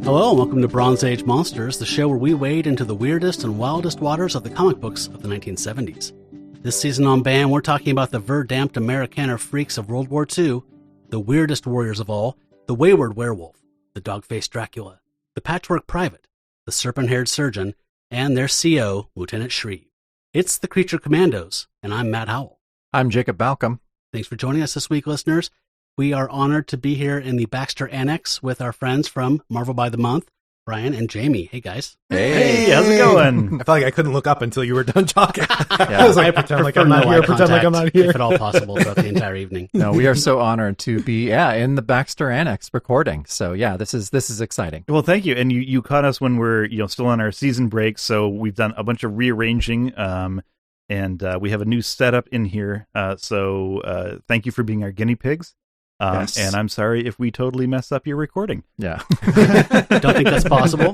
Hello, and welcome to Bronze Age Monsters, the show where we wade into the weirdest and wildest waters of the comic books of the 1970s. This season on BAM, we're talking about the verdamped Amerikaner freaks of World War II, the weirdest warriors of all, the wayward werewolf, the dog-faced Dracula, the patchwork private, the serpent-haired surgeon, and their CO, Lieutenant Shreve. It's the Creature Commandos, and I'm Matt Howell. I'm Jacob Balcom. Thanks for joining us this week, listeners. We are honored to be here in the Baxter Annex with our friends from Marvel by the Month, Bryan and Jamie. Hey, guys. Hey, how's it going? I felt like I couldn't look up until you were done talking. Yeah, I was like, pretend like I'm not here, pretend like I'm not here. If at all possible, throughout the entire evening. No, we are so honored to be in the Baxter Annex recording. So yeah, this is exciting. Well, thank you. And you caught us when we're still on our season break, so we've done a bunch of rearranging, and we have a new setup in here. So thank you for being our guinea pigs. Yes. And I'm sorry if we totally mess up your recording. Yeah. Don't think that's possible.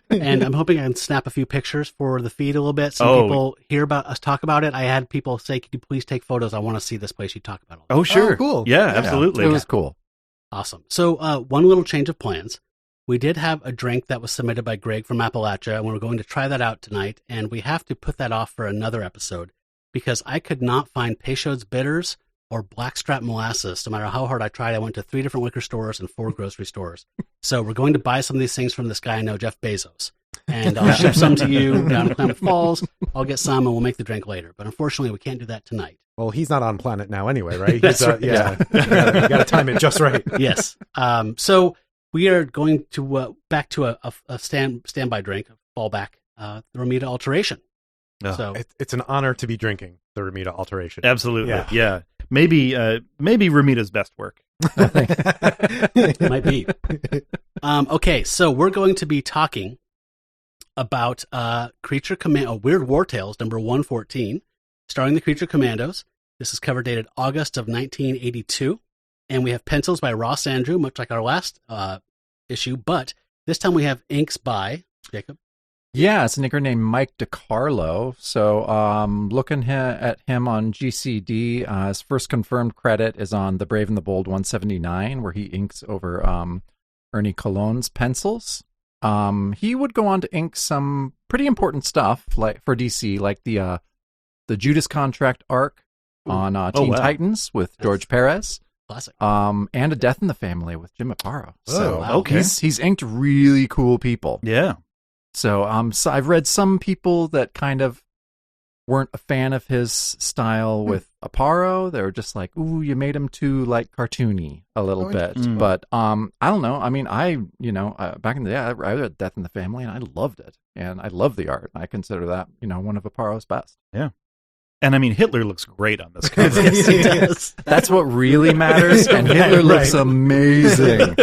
And I'm hoping I can snap a few pictures for the feed a little bit so people hear about us talk about it. I had people say, could you please take photos? I want to see this place you talk about. Oh, sure. Oh, cool. Yeah, absolutely. It was cool. Awesome. So one little change of plans. We did have a drink that was submitted by Greg from Appalachia, and we're going to try that out tonight. And we have to put that off for another episode because I could not find Peychaud's Bitters or Blackstrap Molasses. No matter how hard I tried, I went to 3 different liquor stores and 4 grocery stores. So we're going to buy some of these things from this guy I know, Jeff Bezos. And I'll ship some to you down to Klamath Falls. I'll get some and we'll make the drink later. But unfortunately, we can't do that tonight. Well, he's not on planet now anyway, right? That's right. Yeah. You got to time it just right. Yes. So we are going to back to a standby drink, a fallback, the Ramita Alteration. Oh. So It's an honor to be drinking the Ramita Alteration. Absolutely. Yeah. Maybe Ramita's best work. it might be. Okay, so we're going to be talking about Weird War Tales number 114, starring the Creature Commandos. This is cover dated August of 1982, and we have pencils by Ross Andrew, much like our last issue, but this time we have inks by Jacob. Yeah, it's an inker named Mike DiCarlo. So looking at him on GCD, his first confirmed credit is on The Brave and the Bold 179, where he inks over Ernie Colon's pencils. He would go on to ink some pretty important stuff like for DC, like the Judas Contract arc on Teen Titans with George Perez. Classic. And A Death in the Family with Jim Aparo. So wow. Okay. he's inked really cool people. Yeah. So I've read some people that kind of weren't a fan of his style with Aparo. They were just like, ooh, you made him too like cartoony a little bit. But I don't know. I mean, back in the day, I read Death in the Family and I loved it. And I love the art. I consider that, one of Aparo's best. Yeah. And I mean, Hitler looks great on this cover. Yes, he does. That's what really matters. And Hitler looks amazing.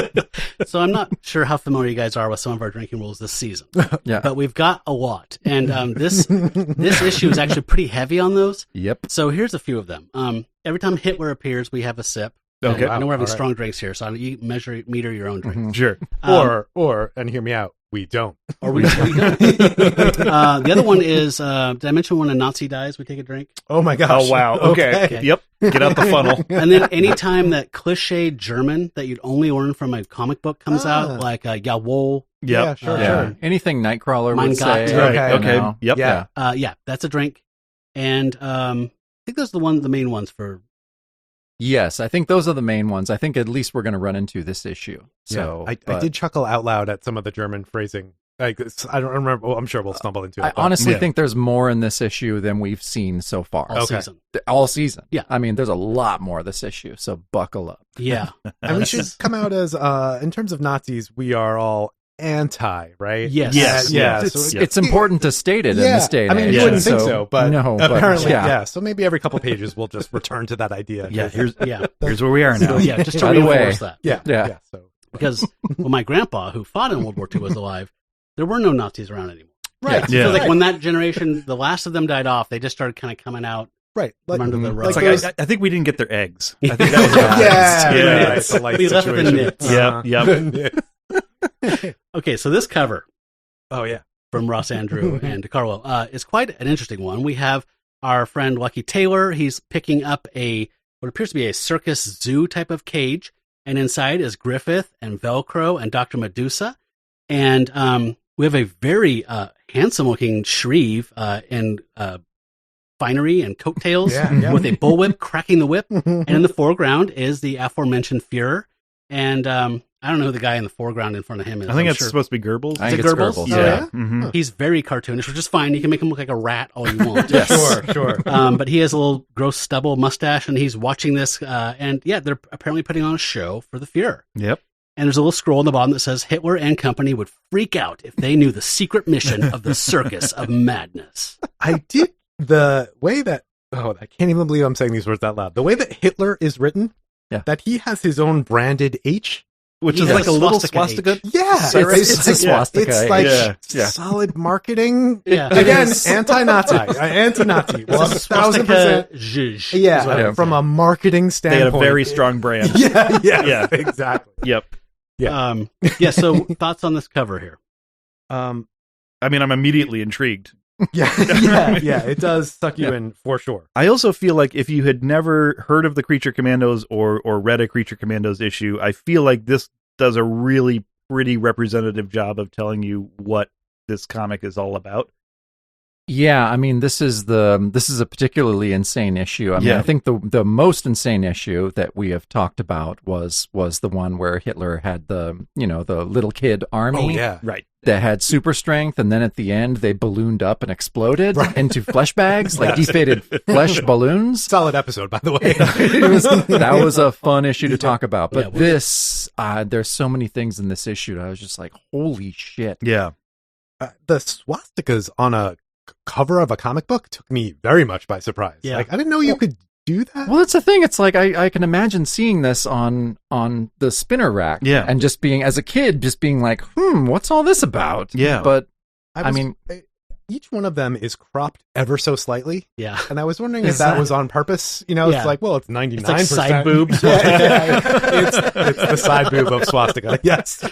So I'm not sure how familiar you guys are with some of our drinking rules this season. Yeah. But we've got a lot. And this issue is actually pretty heavy on those. Yep. So here's a few of them. Every time Hitler appears, we have a sip. Okay. And I know we're having All right. strong drinks here, so you meter your own drink. Mm-hmm. Sure. Or, and hear me out, we don't. Or we don't. The other one is, did I mention when a Nazi dies, we take a drink? Oh my gosh. Oh, wow. Okay. Yep. Get out the funnel. And then any time that cliche German that you'd only learn from a comic book comes out, like Jawohl. Yeah, Yep. sure, Yeah. sure. Anything Nightcrawler Mein would Gott. say. Right. Okay. Yep. Yeah. Yeah, that's a drink. And I think those are the main ones for... Yes, I think those are the main ones. I think at least we're going to run into this issue. So I did chuckle out loud at some of the German phrasing. Like, I don't remember. Well, I'm sure we'll stumble into it. I honestly think there's more in this issue than we've seen so far. all season. All season. Yeah. I mean, there's a lot more of this issue, so buckle up. Yeah. And we should come out as, in terms of Nazis, we are all anti, right? Yes. Yes. Yeah. It's, So it's important to state it in this day and I mean, age. you wouldn't think so, but no, apparently, yeah. yeah. So maybe every couple pages we'll just return to that idea. Yeah. Here's Yeah. where we are now. Yeah, just to By the way, reinforce that. Yeah. So Because when my grandpa, who fought in World War II, was alive, there were no Nazis around anymore. right. So like when that generation, the last of them died off, they just started kind of coming out Right. from under the rug. It's Like like I think we didn't get their eggs. I think that was what happened. yeah. Yeah. It's a life We left with the situation. nits. Yep. Okay, so this cover Oh, yeah. from Ross Andrew and DiCarlo is quite an interesting one. We have our friend Lucky Taylor. He's picking up what appears to be a circus zoo type of cage, and inside is Griffith and Velcro and Dr. Medusa. And we have a very handsome-looking Shreve in finery and coattails with a bullwhip cracking the whip. And in the foreground is the aforementioned Fuhrer. And I don't know who the guy in the foreground in front of him is. I think it's supposed to be Goebbels. I think it's Goebbels. Yeah. Mm-hmm. He's very cartoonish, which is fine. You can make him look like a rat all you want. Sure. But he has a little gross stubble mustache, and he's watching this. And they're apparently putting on a show for the Fuhrer. Yep. And there's a little scroll on the bottom that says, Hitler and company would freak out if they knew the secret mission of the Circus of Madness. I did the way that, I can't even believe I'm saying these words out loud. The way that Hitler is written, that he has his own branded H. Which is like a little swastika. Yeah. It's a swastika. It's like solid marketing. Yeah. Again, anti-Nazi. Anti-Nazi. 1,000%. Zhuzh. Yeah. From a marketing standpoint. They had a very strong brand. Yeah. Exactly. Yep. Yeah. So thoughts on this cover here? I mean, I'm immediately intrigued. Yeah. It does suck you in for sure. I also feel like if you had never heard of the Creature Commandos or read a Creature Commandos issue, I feel like this does a really pretty representative job of telling you what this comic is all about. Yeah, I mean, this is a particularly insane issue. I mean, I think the most insane issue that we have talked about was the one where Hitler had the little kid army. Right. That had super strength, and then at the end they ballooned up and exploded into flesh bags, like deflated flesh balloons. Solid episode, by the way. That was a fun issue to talk about. But there's so many things in this issue that I was just like, holy shit. Yeah. The swastikas on a cover of a comic book took me very much by surprise. Yeah. Like, I didn't know you could do that. Well, that's the thing. It's like I can imagine seeing this on the spinner rack, and just being, as a kid, just being like, what's all this about? Yeah, but I mean, each one of them is cropped ever so slightly. Yeah, and I was wondering if that was on purpose. You know, it's like, well, it's 99%. It's like side boobs. It's the side boob of swastika. Yes,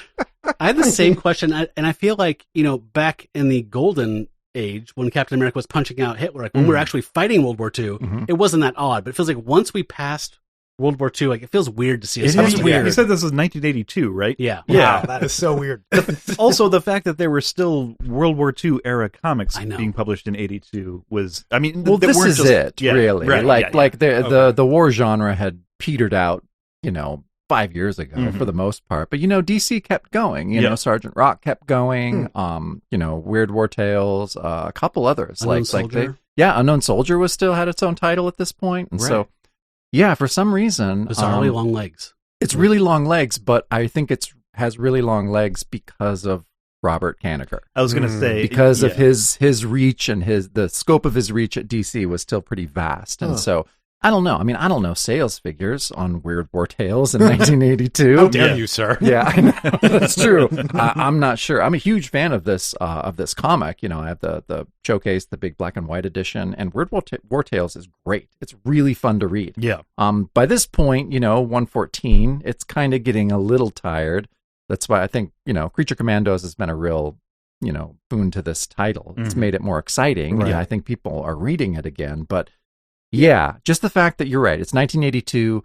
I had the same question, and I feel like back in the golden age when Captain America was punching out Hitler, like when we were actually fighting World War II, it wasn't that odd, but it feels like once we passed World War II, like it feels weird to see us. It is weird. You said this was 1982, right? Yeah. Wow, that is so weird. Also, the fact that there were still World War II era comics being published in 82 was, I mean, well, this is it, really. Right, like the war genre had petered out, 5 years ago for the most part, but DC kept going. Sergeant Rock kept going. Weird War Tales, a couple others. Unknown Soldier. Unknown Soldier was still had its own title at this point, and so for some reason, bizarrely long legs. It's really long legs, but I think it has really long legs because of Robert Kanigher. I was going to say because of his reach and the scope of his reach at DC was still pretty vast, and so. I don't know. I mean, I don't know sales figures on Weird War Tales in 1982. How dare you, sir? Yeah, I know. That's true. I'm not sure. I'm a huge fan of this comic. I have the showcase, the big black and white edition, and Weird War Tales is great. It's really fun to read. Yeah. By this point, 114, it's kind of getting a little tired. That's why I think, Creature Commandos has been a real, boon to this title. It's made it more exciting. Right. Yeah, I think people are reading it again, but yeah, just the fact that you're right. It's 1982.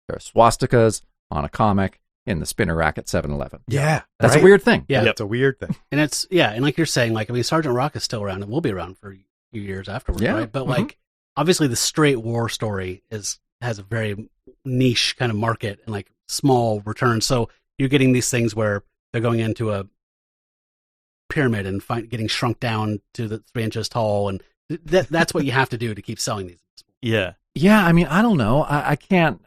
There are swastikas on a comic in the spinner rack at 7-Eleven. Yeah. That's a weird thing. Yeah. It's a weird thing. And and like you're saying, Sergeant Rock is still around and will be around for a few years afterwards, right? But obviously the straight war story has a very niche kind of market and small returns. So you're getting these things where they're going into a pyramid and getting shrunk down to the 3 inches tall, and that's what you have to do to keep selling these. Yeah. Yeah, I mean, I don't know. I can't.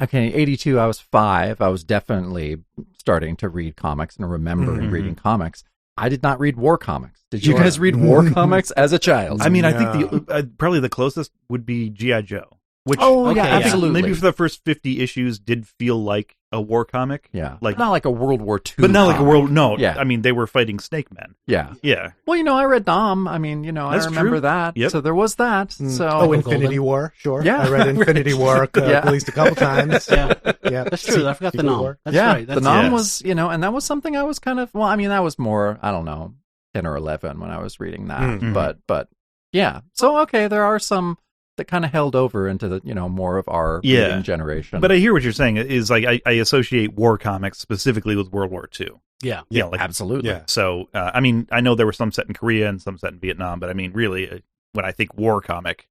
Okay, 82, I was 5. I was definitely starting to read comics and remembering reading comics. I did not read war comics. Did you guys read war comics as a child? I mean, I think probably the closest would be G.I. Joe. Which, absolutely. Maybe for the first 50 issues did feel like a war comic. Yeah. Not like a World War II But not like a world, no. Yeah. I mean, they were fighting snake men. Yeah. Yeah. Well, I read Nam. I mean, I remember that. Yep. So there was that. So Infinity War, sure. Yeah. I read Infinity War at least a couple times. Yeah. That's true. I forgot the Nam. That's right. The Nam was, and that was something I was kind of, that was more, I don't know, 10 or 11 when I was reading that. But yeah. So, okay, there are some that kind of held over into the, more of our reading generation. But I hear what you're saying is I associate war comics specifically with World War II. Yeah. You know, like, absolutely. Yeah. So, I mean, I know there were some set in Korea and some set in Vietnam, but I mean, really, when I think war comic,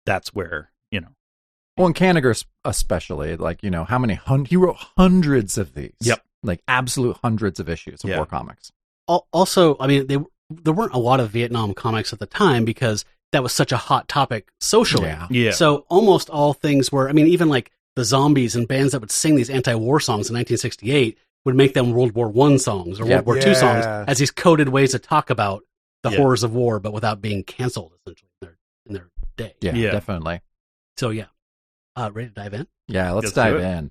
that's where, you know. Well, and Kanigher especially, like, you know, how many he wrote hundreds of these. Yep. Like absolute hundreds of issues of war comics. Also, I mean, there weren't a lot of Vietnam comics at the time because that was such a hot topic socially. Yeah. So almost all things were, I mean, even like the zombies and bands that would sing these anti-war songs in 1968 would make them World War I songs or World War II songs as these coded ways to talk about the horrors of war, but without being canceled, essentially, in their day. Yeah, definitely. So, yeah. Ready to dive in? Yeah, let's dive in.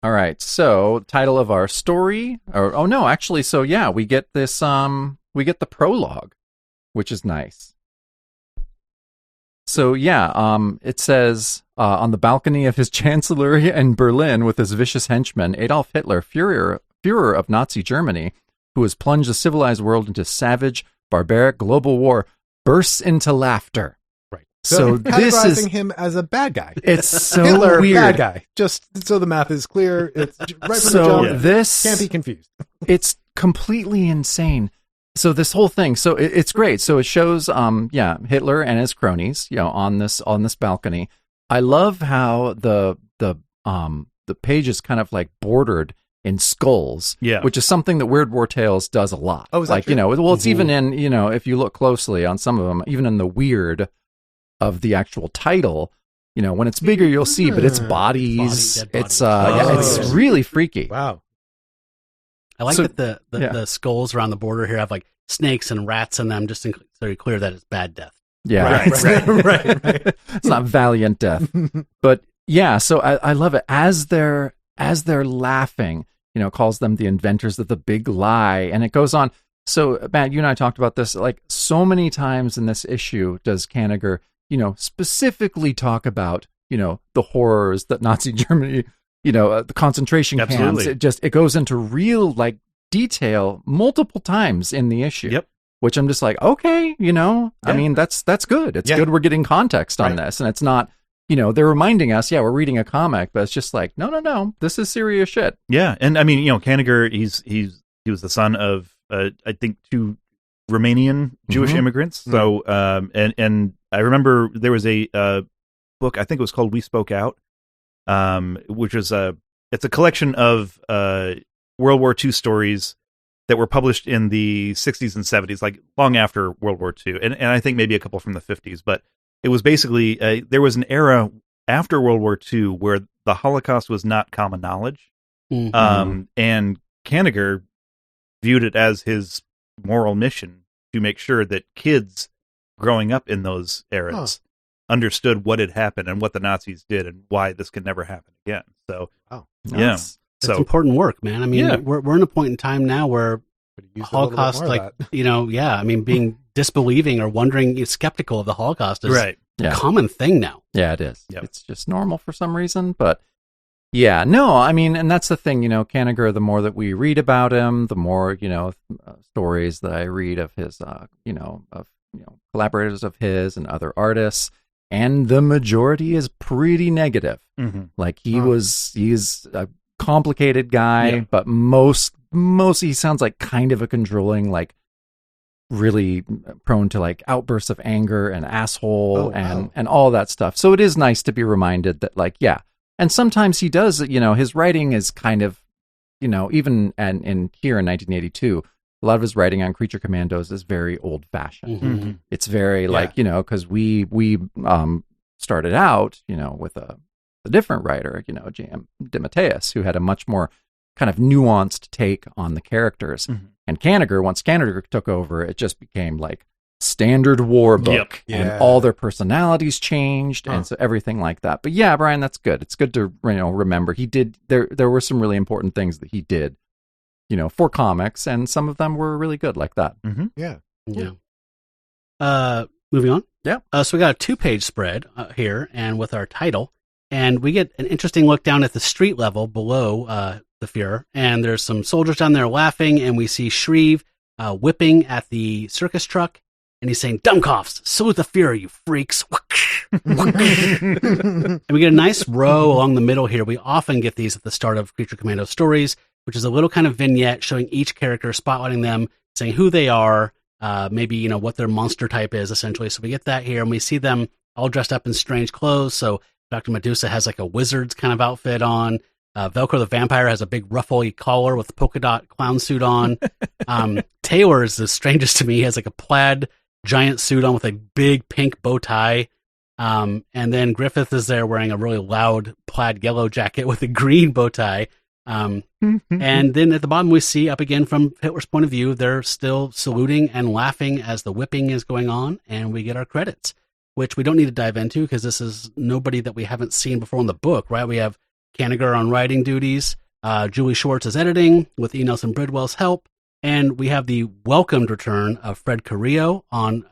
All right, so title of our story, we get this, we get the prologue, which is nice. So it says, on the balcony of his chancellery in Berlin with his vicious henchman, Adolf Hitler, Führer of Nazi Germany, who has plunged the civilized world into savage, barbaric global war, bursts into laughter. So this is him as a bad guy. It's so Hitler, weird. Bad guy. Just so the math is clear. It's right from So the jump. this Can't be confused. It's completely insane. So this whole thing, so it's great. So it shows, Hitler and his cronies, you know, on this balcony. I love how the page is kind of like bordered in skulls, which is something that Weird War Tales does a lot. Oh, is that like true? You know, well, it's even in, you know, if you look closely on some of them, even in the weird of the actual title, you know, when it's bigger, you'll see, but it's bodies. Dead bodies. It's really freaky. Wow. I like that the skulls around the border here have like snakes and rats in them, just so you're clear that it's bad death. Yeah, Right. It's not valiant death, but yeah. So I love it as they're laughing. You know, calls them the inventors of the big lie, and it goes on. So Matt, you and I talked about this like so many times in this issue. Does Kanigher, you know, specifically talk about, you know, the horrors that Nazi Germany, you know, the concentration camps. It goes into real like detail multiple times in the issue. Yep. Which I'm just like, okay, you know, I mean, that's good. It's good we're getting context on this. And it's not, you know, they're reminding us, we're reading a comic, but it's just like, no, this is serious shit. Yeah. And I mean, you know, Kanigher, he was the son of, I think, 2 Romanian Jewish immigrants. So, and I remember there was a book, I think it was called We Spoke Out, which was it's a collection of World War II stories that were published in the 60s and 70s, like long after World War II, and I think maybe a couple from the 50s. But it was basically there was an era after World War II where the Holocaust was not common knowledge, and Kanigher viewed it as his moral mission to make sure that kids growing up in those eras understood what had happened and what the Nazis did and why this could never happen again. So, That's important work, man. I mean, we're in a point in time now where Holocaust, like, you know, I mean, being disbelieving or wondering, skeptical of the Holocaust is a common thing now. Yeah, it is. Yep. It's just normal for some reason, but yeah, no, I mean, and that's the thing, you know, Kanigher, the more that we read about him, the more, you know, stories that I read of his, collaborators of his and other artists, and the majority is pretty negative. Like he's a complicated guy, but most he sounds like kind of a controlling, like really prone to like outbursts of anger and asshole and all that stuff. So it is nice to be reminded that, like, and sometimes he does, you know, his writing is kind of, you know, even in here in 1982, a lot of his writing on Creature Commandos is very old fashioned. It's very like, you know, because we started out, you know, with a different writer, you know, J.M. DeMatteis, who had a much more kind of nuanced take on the characters. And Kanigher, once Kanigher took over, it just became like standard war book, and all their personalities changed, and so everything like that. But yeah, Brian, that's good. It's good to, you know, remember he did. There were some really important things that he did, you know, for comics, and some of them were really good like that. Moving on. So we got a 2-page spread here, and with our title, and we get an interesting look down at the street level below the Fuhrer, and there's some soldiers down there laughing, and we see Shreve whipping at the circus truck, and he's saying, "Dummkopfs, salute the Fuhrer, you freaks." And we get a nice row along the middle here. We often get these at the start of Creature Commando stories. which is a little kind of vignette showing each character, spotlighting them, saying who they are, maybe, what their monster type is, essentially. So we get that here, and we see them all dressed up in strange clothes. So Dr. Medusa has like a wizard's kind of outfit on. Velcro the Vampire has a big ruffly collar with a polka dot clown suit on. Taylor is the strangest to me. He has like a plaid giant suit on with a big pink bow tie. And then Griffith is there wearing a really loud plaid yellow jacket with a green bow tie. And then at the bottom we see, up again from Hitler's point of view, they're still saluting and laughing as the whipping is going on, and we get our credits, which we don't need to dive into because this is nobody that we haven't seen before in the book, right? We have Kanigher on writing duties, Julie Schwartz is editing with E. Nelson Bridwell's help, and we have the welcomed return of Fred Carrillo on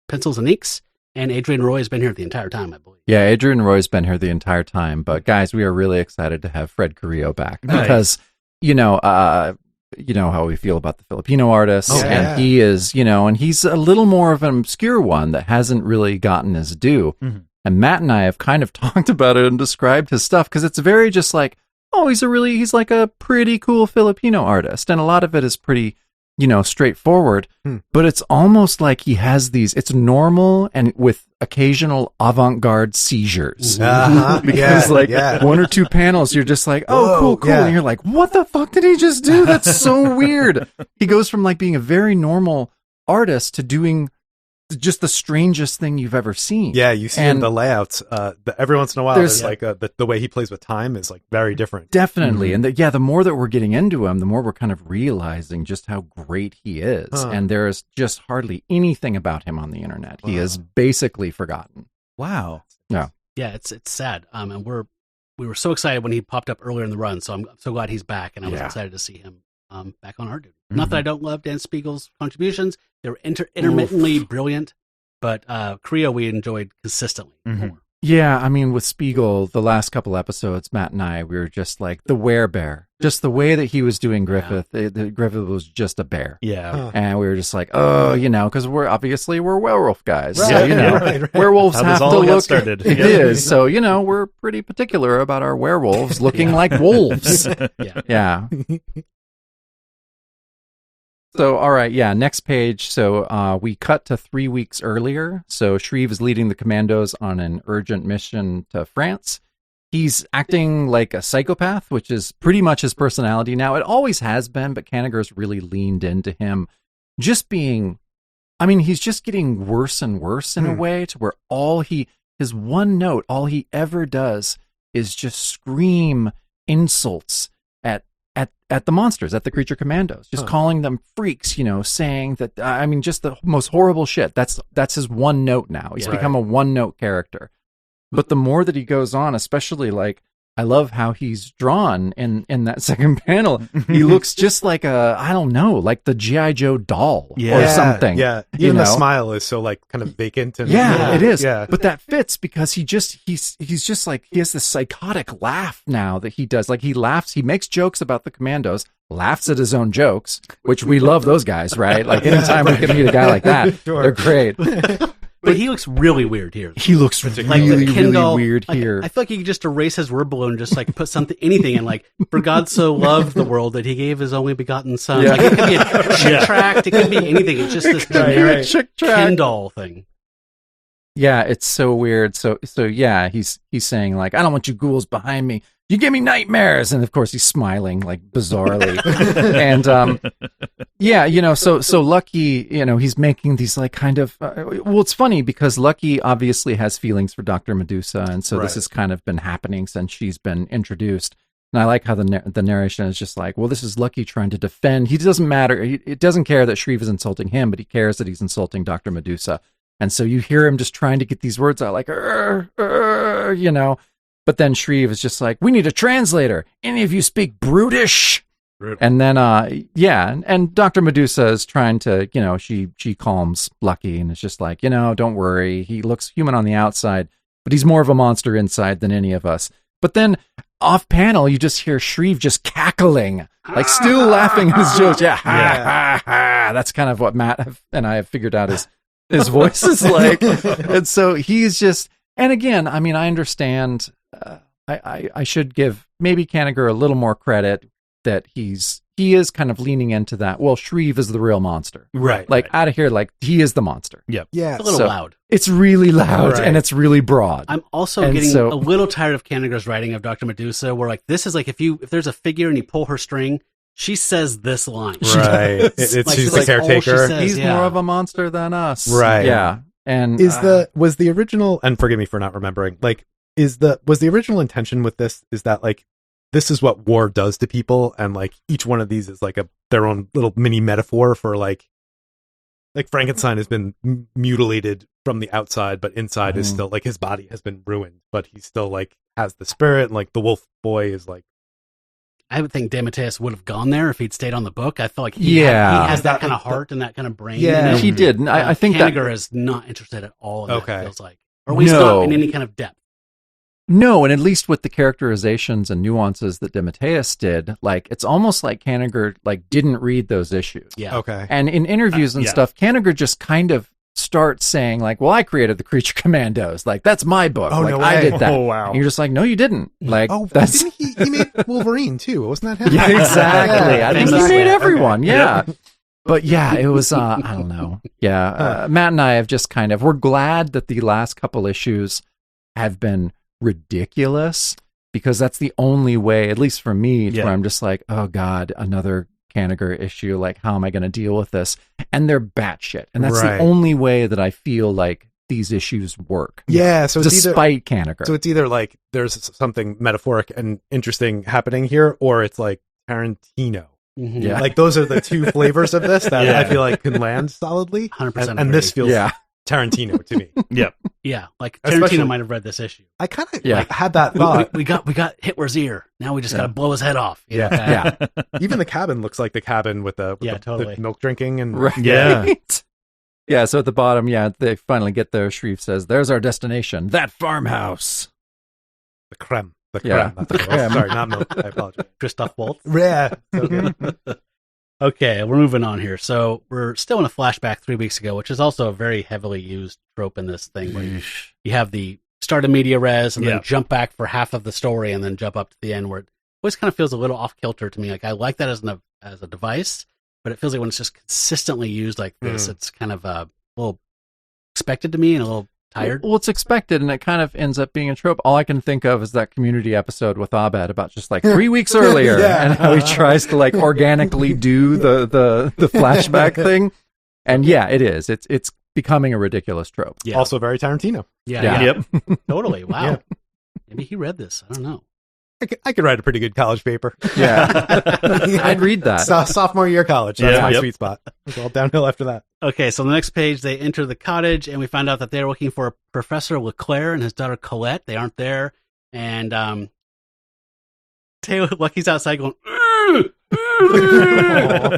pencils and inks, and Adrian Roy has been here the entire time, I believe. Yeah, Adrian Roy's been here the entire time, but guys, we are really excited to have Fred Carrillo back because, you know how we feel about the Filipino artists, and he is, and he's a little more of an obscure one that hasn't really gotten his due. Mm-hmm. And Matt and I have kind of talked about it and described his stuff because it's very just like, oh, he's like a pretty cool Filipino artist, and a lot of it is pretty, straightforward. But it's almost like he has it's normal and with occasional avant-garde seizures. Because one or two panels, you're just like, oh, whoa, cool. And you're like, what the fuck did he just do? That's so weird. He goes from like being a very normal artist to doing just the strangest thing you've ever seen. Yeah, you see in the layouts, every once in a while, there's like the way he plays with time is like very different. Definitely. Mm-hmm. And the more that we're getting into him, the more we're kind of realizing just how great he is. And there is just hardly anything about him on the internet. He is basically forgotten. Wow. Yeah. Yeah, it's sad. And we were so excited when he popped up earlier in the run, so I'm so glad he's back, and I was excited to see him back on our duty. Mm-hmm. Not that I don't love Dan Spiegel's contributions. They were intermittently brilliant, but Creo we enjoyed consistently more. Yeah, I mean, with Spiegel, the last couple episodes, Matt and I, we were just like the werebear. Just the way that he was doing Griffith, Griffith was just a bear. Yeah. And we were just like, because we're werewolf guys. Right. So, Right. Werewolves have to look. Started. It is. So, we're pretty particular about our werewolves looking like wolves. Yeah. So, all right, next page. So we cut to 3 weeks earlier. So Shreve is leading the commandos on an urgent mission to France. He's acting like a psychopath, which is pretty much his personality now. It always has been, but Kanigher's really leaned into him just being, he's just getting worse and worse in a way to where his one note, all he ever does is just scream insults at the monsters, at the creature commandos, just calling them freaks, saying that, just the most horrible shit. That's his one note now. He's become a one note character. But the more that he goes on, especially like, I love how he's drawn in that second panel. He looks just like like the G.I. Joe doll or something. Yeah. Even the smile is so like kind of vacant. And, it is. Yeah. But that fits because he's just like, he has this psychotic laugh now that he does. Like he laughs, he makes jokes about the commandos, laughs at his own jokes, which we love those guys, right? Like anytime we can meet a guy like that, they're great. But he looks really weird here. He looks really weird here. I feel like he could just erase his word balloon and just like put anything in, like, for God so loved the world that he gave his only begotten son. Yeah. Like it could be a chick tract, it could be anything. It's just this generic Ken doll thing. Yeah, it's so weird. So yeah, he's saying like, I don't want you ghouls behind me. You give me nightmares. And of course he's smiling like bizarrely. And so Lucky, he's making these like kind of it's funny because Lucky obviously has feelings for Dr. Medusa, and so this has kind of been happening since she's been introduced. And I like how the narration is just like, well, this is Lucky trying to defend. He doesn't matter. It doesn't care that Shreve is insulting him, but he cares that he's insulting Dr. Medusa. And so you hear him just trying to get these words out like, But then Shreve is just like, we need a translator. Any of you speak brutish? And then, and Dr. Medusa is trying to, she calms Lucky and is just like, don't worry. He looks human on the outside, but he's more of a monster inside than any of us. But then off panel, you just hear Shreve just cackling, like still laughing at his jokes. Yeah. That's kind of what Matt and I have figured out his voice is like. And so he's just, and again, I understand, I should give maybe Kanigher a little more credit. that he is kind of leaning into that. Well, Shreve is the real monster. Right. Like out of here, like he is the monster. Yep. Yeah. It's a little loud. It's really loud and it's really broad. I'm also getting a little tired of Kanigher's writing of Dr. Medusa, where like this is like if there's a figure and you pull her string, she says this line. Right. She's the caretaker. He's more of a monster than us. Right. Yeah. And was the original, and forgive me for not remembering, like was the original intention with this is that like this is what war does to people, and like each one of these is like their own little mini metaphor for like Frankenstein has been mutilated from the outside, but inside is still like his body has been ruined, but he still like has the spirit, and like the wolf boy is like. I would think DeMatteis would have gone there if he'd stayed on the book. I feel like he has that kind of heart and that kind of brain. Yeah, he did. And I think Kanigher is not interested at all in that, it feels like. Or at least not in any kind of depth. No, and at least with the characterizations and nuances that DeMatteis did, like it's almost like Kanigher like didn't read those issues. Yeah. Okay. And in interviews and stuff, Kanigher just kind of starts saying like, "Well, I created the Creature Commandos. Like that's my book. Oh, like no I way. did that." Oh, wow. And you're just like, "No, you didn't." Like that's didn't he made Wolverine too? Wasn't that him? yeah, exactly. I think he Famously. made everyone. Okay. Yeah. But yeah, it was, I don't know. Yeah. Matt and I have just we're glad that the last couple issues have been ridiculous, because that's the only way, at least for me, where I'm just like, oh God, another Kanigher issue. Like, how am I going to deal with this? And they're batshit. And that's the only way that I feel like these issues work. Yeah. So despite Kanigher. So it's either like there's something metaphoric and interesting happening here, or it's like Tarantino. Mm-hmm. Yeah. Like those are the two flavors of this that I feel like can land solidly. 100%. And this feels Tarantino to me. Yep. Yeah, like Especially- Tarantino might have read this issue. I kind of like, had that thought. We got Hitler's ear. Now we just got to blow his head off. You know? Yeah. Even the cabin looks like the cabin with the totally. milk drinking and Right. Yeah. Yeah, so at the bottom, they finally get there. Shreve says, "There's our destination, that farmhouse." the creme. The creme. Yeah, Not the creme. Sorry, not milk. I apologize. Christoph Waltz. Yeah. So good. Okay, we're moving on here. So we're still in a flashback 3 weeks ago, which is also a very heavily used trope in this thing, where you have the start of media res and then jump back for half of the story and then jump up to the end, where it always kind of feels a little off kilter to me. Like I like that as a device, but it feels like when it's just consistently used like this, it's kind of a little expected to me and a little tired. Well, it's expected, and it kind of ends up being a trope. All I can think of is that Community episode with Abed about just like 3 weeks earlier, and how he tries to like organically do the flashback thing. And yeah, it is. It's becoming a ridiculous trope. Yeah. Also very Tarantino. Yeah. Yep. Totally. Wow. Yeah. Maybe he read this. I don't know. I could write a pretty good college paper. Yeah, I'd read that. Sophomore year college. That's my Yep. sweet spot. It's all downhill after that. Okay, so on the next page, they enter the cottage, and we find out that they're looking for Professor Leclerc and his daughter Colette. They aren't there, and Lucky's outside going, and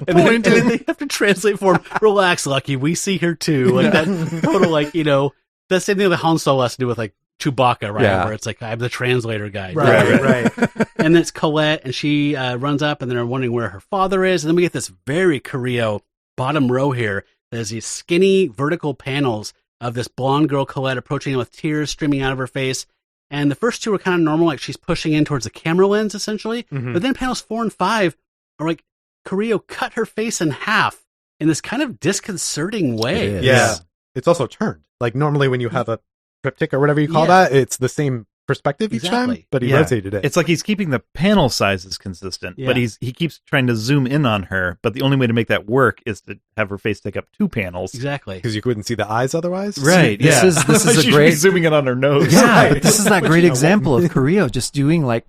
then they have to translate for him. Relax, Lucky. We see her too. Like that total, like the same thing that Han Solo has to do with like Chewbacca, right? Yeah. Where it's like I'm the translator guy, Right. And then it's Colette, and she runs up, and they're wondering where her father is. And then we get this very Carrillo bottom row here. There's these skinny vertical panels of this blonde girl, Colette, approaching him with tears streaming out of her face. And the first two are kind of normal, like she's pushing in towards the camera lens, essentially. Mhm. But then panels 4 and 5 are like Carrillo cut her face in half in this kind of disconcerting way. It is. Yeah. It's also turned. Like normally when you have a triptych or whatever you call that, it's the same perspective each time, Exactly. but he rotated it. It's like he's keeping the panel sizes consistent, but he keeps trying to zoom in on her. But the only way to make that work is to have her face take up 2 panels. Exactly. because you couldn't see the eyes otherwise. Right. This is a She'd be great zooming in on her nose. Yeah, but this is that great example of Carrillo just doing like,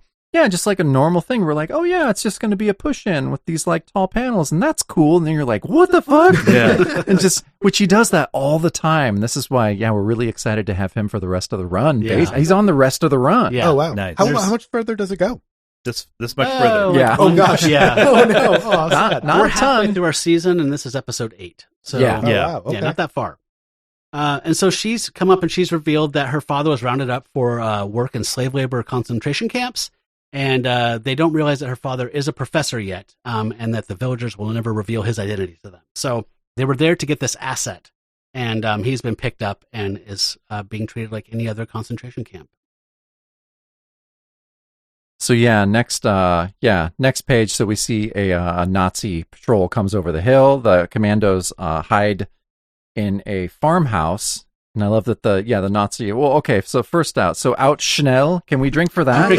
just like a normal thing. We're like, oh yeah, it's just going to be a push in with these like tall panels, and that's cool. And then you're like, what the fuck? Yeah. And just, which he does that all the time. And this is why, we're really excited to have him for the rest of the run. Yeah. He's on the rest of the run. Yeah. Oh wow. Nice. How There's- much further does it go? This much further. Yeah. Oh gosh. Yeah. Oh no. Oh, sad. Not We're a halfway ton. through our season, and this is episode 8. So Yeah. Oh, Yeah. wow. Okay. yeah, not that far. And so she's come up and she's revealed that her father was rounded up for work in slave labor concentration camps. And they don't realize that her father is a professor yet, and that the villagers will never reveal his identity to them. So they were there to get this asset, and he's been picked up and is being treated like any other concentration camp. So next page. So we see a Nazi patrol comes over the hill. The commandos hide in a farmhouse, and I love that the Nazi. Well, okay. So first out. So out Schnell. Can we drink for that?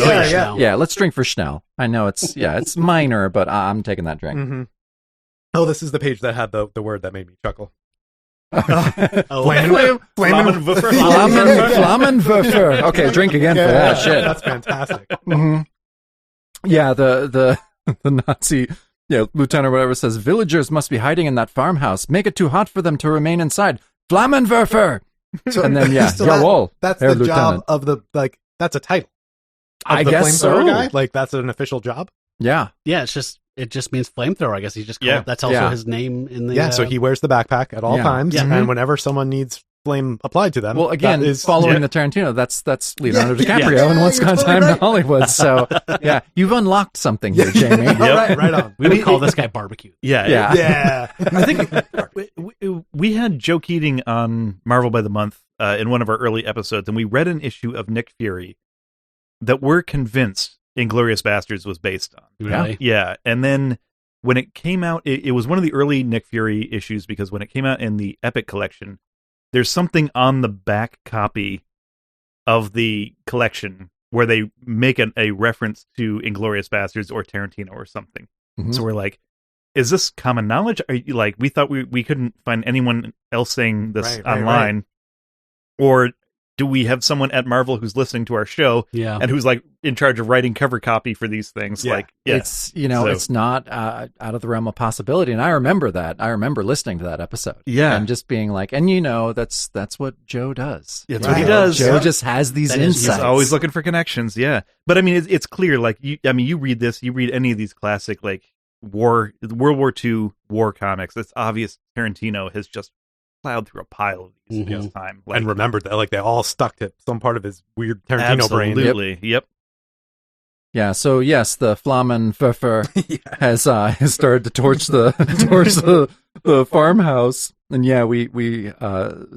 Yeah. Let's drink for Schnell. I know it's minor, but I'm taking that drink. Mm-hmm. Oh, this is the page that had the word that made me chuckle. Flammenwerfer. Okay, drink again for that shit. That's fantastic. Mm-hmm. Yeah, the Nazi lieutenant or whatever says villagers must be hiding in that farmhouse. Make it too hot for them to remain inside. Flammenwerfer. So, and then jawohl. That's the Lieutenant. job of the that's a title. I guess so. Guy? Like that's an official job. Yeah. Yeah, it just means flamethrower. I guess he just called that's also his name in the so he wears the backpack at all times, and whenever someone needs flame applied to them. Well, again, following the Tarantino, that's Leonardo DiCaprio in Once Upon a Time in Hollywood. So you've unlocked something here, Jamie. Right on. We would call this guy Barbecue. Yeah. I think we had Joe Keating on Marvel by the Month in one of our early episodes, and we read an issue of Nick Fury that we're convinced Inglourious Basterds was based on. Really? Yeah. And then when it came out, it was one of the early Nick Fury issues, because when it came out in the Epic collection, there's something on the back copy of the collection where they make a reference to Inglourious Basterds or Tarantino or something. Mm-hmm. So we're like, is this common knowledge? Are you, like, we thought we couldn't find anyone else saying this online. Or do we have someone at Marvel who's listening to our show and who's like in charge of writing cover copy for these things? It's it's not out of the realm of possibility. And I remember that. I remember listening to that episode. Yeah, and just being like, and that's what Joe does. That's what he does. Joe just has these insights. He's always looking for connections. Yeah, but I mean, it's clear. Like, you read this, you read any of these classic like World War II war comics. It's obvious Tarantino has just plowed through a pile of these in his time, and remembered that like they all stuck to some part of his weird Tarantino brain. Absolutely, yep. Yeah. So yes, the Flammenwerfer has started to torch the farmhouse, and we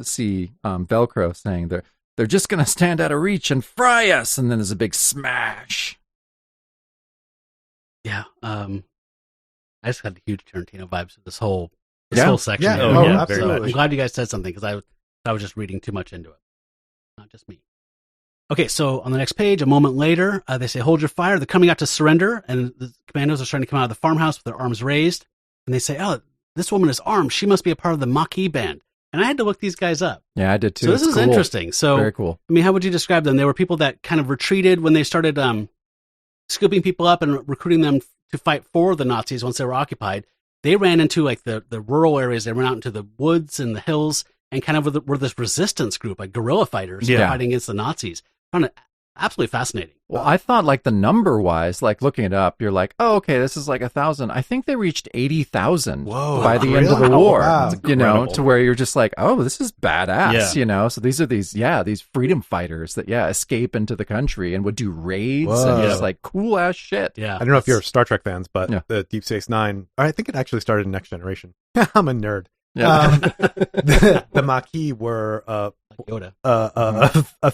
see Velcro saying they're just gonna stand out of reach and fry us, and then there's a big smash. Yeah. I just had huge Tarantino vibes with this whole section. Yeah, absolutely. So I'm glad you guys said something, because I was just reading too much into it. Not just me. Okay, so on the next page, a moment later, they say, hold your fire. They're coming out to surrender, and the commandos are starting to come out of the farmhouse with their arms raised. And they say, oh, this woman is armed. She must be a part of the Maquis band. And I had to look these guys up. Yeah, I did too. So this is cool. Interesting. So, very cool. I mean, how would you describe them? They were people that kind of retreated when they started scooping people up and recruiting them to fight for the Nazis once they were occupied. They ran into like the rural areas. They ran out into the woods and the hills, and kind of were this resistance group, like guerrilla fighters fighting against the Nazis. I found it absolutely fascinating. Well, I thought like the number wise, like looking it up, you're like, oh, okay, this is like 1,000. I think they reached 80,000 by the end of the war. Wow. You know, to where you're just like, oh, this is badass. You know, so these are these freedom fighters that escape into the country and would do raids and just like cool ass shit. Yeah, I don't know if you're Star Trek fans, but the Deep Space Nine, I think it actually started in Next Generation. I'm a nerd. Yeah. The Maquis were a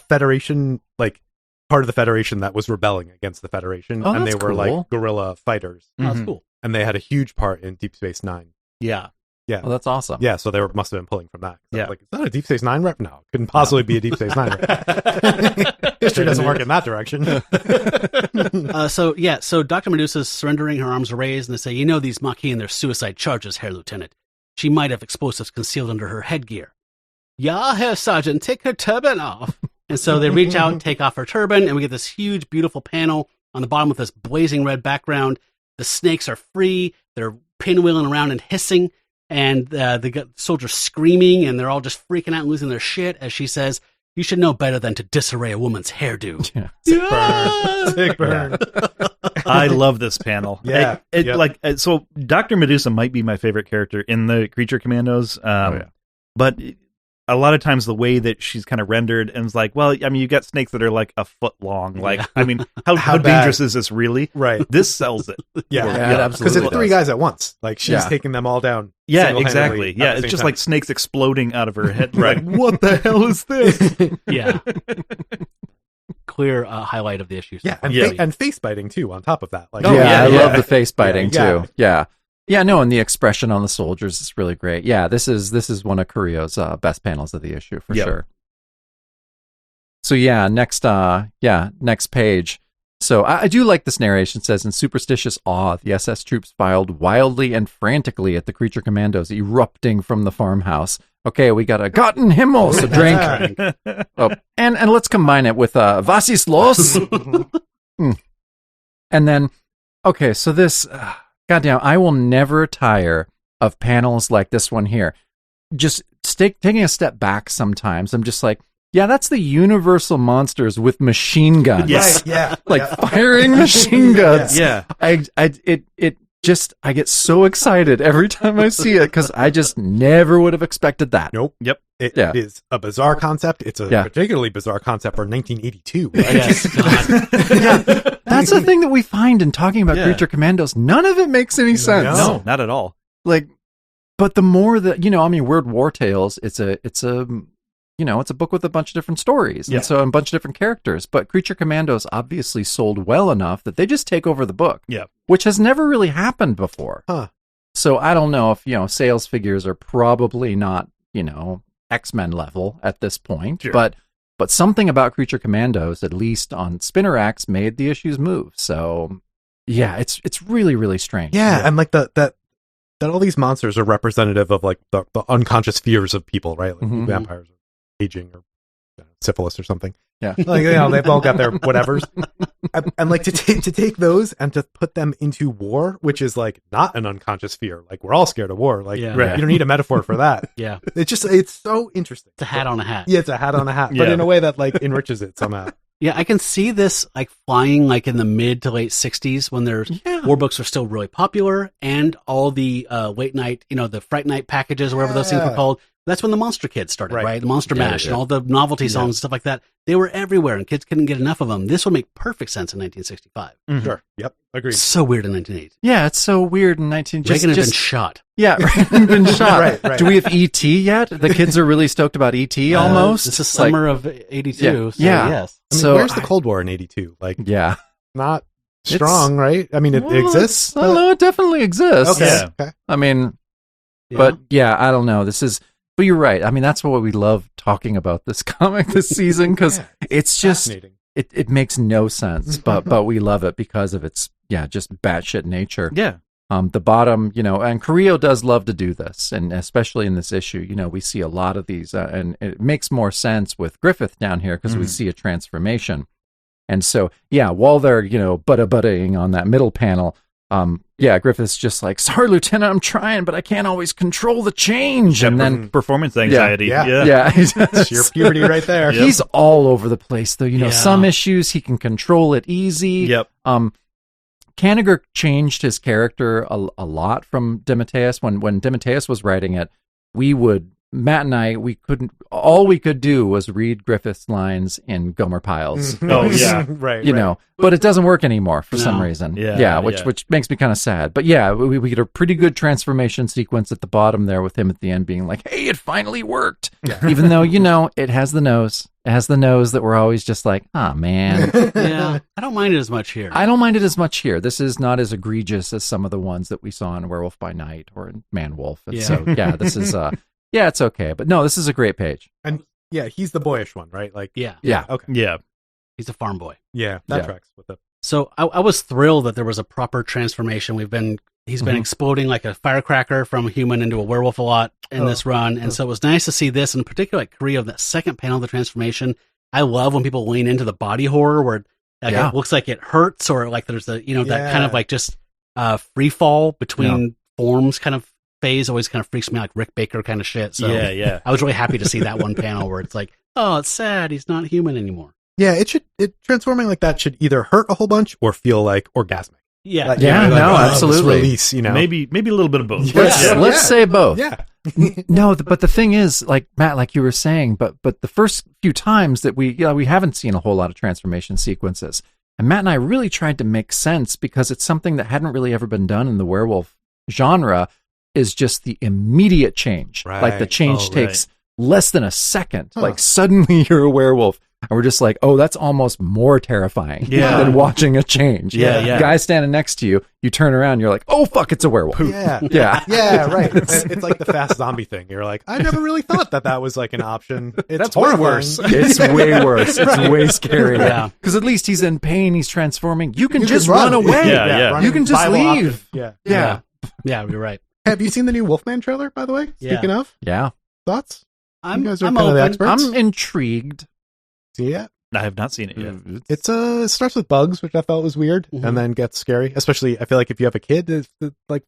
Federation, like part of the Federation that was rebelling against the Federation, and they were like guerrilla fighters. Oh, that's cool. And they had a huge part in Deep Space Nine. Yeah. Yeah. Oh, that's awesome. Yeah, so they must have been pulling from that. So like, is that a Deep Space Nine rep? No, couldn't possibly be a Deep Space Nine rep. History doesn't work in that direction. So Dr. Medusa's surrendering, her arms are raised, and they say, these Maquis and their suicide charges, Herr Lieutenant. She might have explosives concealed under her headgear. Yeah, Herr Sergeant, take her turban off. And so they reach out, take off her turban, and we get this huge, beautiful panel on the bottom with this blazing red background. The snakes are free. They're pinwheeling around and hissing, and the soldiers screaming, and they're all just freaking out and losing their shit as she says, you should know better than to disarray a woman's hairdo. Sick burn. I love this panel. Yeah. So Dr. Medusa might be my favorite character in the Creature Commandos. But a lot of times the way that she's kind of rendered, and it's like, well, I mean, you got snakes that are like a foot long. Like, I mean, how dangerous is this really? Right. This sells it. Absolutely. Because it's three guys at once. Like, she's taking them all down. Yeah, exactly. Yeah, it's just like snakes exploding out of her head. Right. Like, what the hell is this? Yeah. clear highlight of the issue. So Yeah, and, and face biting too on top of that. Like, I love the face biting too. Yeah, no, and the expression on the soldiers is really great. Yeah, this is one of Carrillo's best panels of the issue for sure. So next page. So I do like this narration. It says, in superstitious awe, the SS troops filed wildly and frantically at the creature commandos erupting from the farmhouse. Okay, we got a Gott in Himmel, so drink. And let's combine it with Was ist los? And then, okay, so this, goddamn, I will never tire of panels like this one here. Just taking a step back sometimes, I'm just like, yeah, that's the Universal Monsters with machine guns. Yes. Firing machine guns. Yeah. I get so excited every time I see it because I just never would have expected that. Nope. Yep. It is a bizarre concept. It's a particularly bizarre concept for 1982. Right? Yes, God. That's the thing that we find in talking about Creature Commandos. None of it makes any sense. No, not at all. But the more that, Weird War Tales, it's a book with a bunch of different stories. And so a bunch of different characters. But Creature Commandos obviously sold well enough that they just take over the book. Yeah. Which has never really happened before. Huh. So I don't know if, sales figures are probably not, X-Men level at this point. Sure. But something about Creature Commandos, at least on Spinnerax, made the issues move. So yeah, it's really, really strange. Yeah, and like that all these monsters are representative of like the unconscious fears of people, right? Like vampires or aging or syphilis or something. Yeah. Like, they've all got their whatevers. And like to take those and to put them into war, which is like not an unconscious fear. Like we're all scared of war. Like you don't need a metaphor for that. Yeah. It's so interesting. It's a hat on a hat. Yeah, it's a hat on a hat, but in a way that like enriches it somehow. Yeah, I can see this like flying like in the mid to late 60s when war books are still really popular, and all the late night, the Fright Night packages, or whatever those things were called. That's when the Monster Kids started, right? The Monster Mash and all the novelty songs and stuff like that. They were everywhere, and kids couldn't get enough of them. This would make perfect sense in 1965. Mm-hmm. Sure. Yep. Agreed. So weird in 1980. Yeah, it's so weird in Reagan had been shot. Yeah, Reagan had been shot. Right. Do we have E.T. yet? The kids are really stoked about E.T. almost. This is summer of 82. Yes. I mean, where's the Cold War in 82? Like, not strong, right? I mean, it exists. I don't know. It definitely exists. Okay. I mean, but I don't know. But you're right. I mean, that's what we love talking about this comic this season, because it's just, it makes no sense, but we love it because of its, just batshit nature. Yeah. The bottom, and Carrillo does love to do this, and especially in this issue, we see a lot of these, and it makes more sense with Griffith down here because we see a transformation. And so, while they're, butting on that middle panel, Griffith's just like, sorry, Lieutenant, I'm trying, but I can't always control the change. And then performance anxiety. Yeah. Sheer puberty right there. He's all over the place, though. Some issues he can control it easy. Yep. Kanigher changed his character a lot from DeMatteis. When DeMatteis was writing it, Matt and I, all we could do was read Griffith's lines in Gomer Pyle's. Oh, yeah. Right. But it doesn't work anymore for some reason. Which makes me kind of sad. But we get a pretty good transformation sequence at the bottom there with him at the end being like, hey, it finally worked. Yeah. Even though, it has the nose. It has the nose that we're always just like, oh, man. Yeah. I don't mind it as much here. I don't mind it as much here. This is not as egregious as some of the ones that we saw in Werewolf by Night or in Man Wolf. And so, this is... it's okay. But no, this is a great page. And he's the boyish one, right? Like, yeah. Okay. Yeah. He's a farm boy. Yeah, that tracks with it. So I was thrilled that there was a proper transformation. He's been exploding like a firecracker from a human into a werewolf a lot in this run. And so it was nice to see this, in particular, like Carrillo, that second panel of the transformation. I love when people lean into the body horror where it looks like it hurts, or like there's that kind of like just free fall between forms kind of phase always kind of freaks me out, like Rick Baker kind of shit. So I was really happy to see that one panel where it's like, oh, it's sad, he's not human anymore. Yeah, transforming like that should either hurt a whole bunch or feel like orgasmic. Yeah. Like, absolutely. Release, Maybe a little bit of both. Let's say both. Yeah. No, but the thing is, like Matt, like you were saying, but the first few times that we haven't seen a whole lot of transformation sequences. And Matt and I really tried to make sense because it's something that hadn't really ever been done in the werewolf genre. Is just the immediate change. Right. Like the change takes less than a second. Like suddenly you're a werewolf. And we're just like, oh, that's almost more terrifying than watching a change. Yeah. Guy standing next to you, you turn around, you're like, oh, fuck, it's a werewolf. Yeah. Yeah, right. It's like the fast zombie thing. You're like, I never really thought that was like an option. That's way worse. It's way worse. It's way scarier. Yeah. Because at least he's in pain, he's transforming. You can just run away. Yeah. You can just leave. Yeah, you're right. Have you seen the new Wolfman trailer, by the way? Speaking of? Yeah. Thoughts? I'm you guys are I'm kind of the open. experts. I'm intrigued. See it? I have not seen it yet. It starts with bugs, which I felt was weird, and then gets scary. Especially, I feel like if you have a kid, the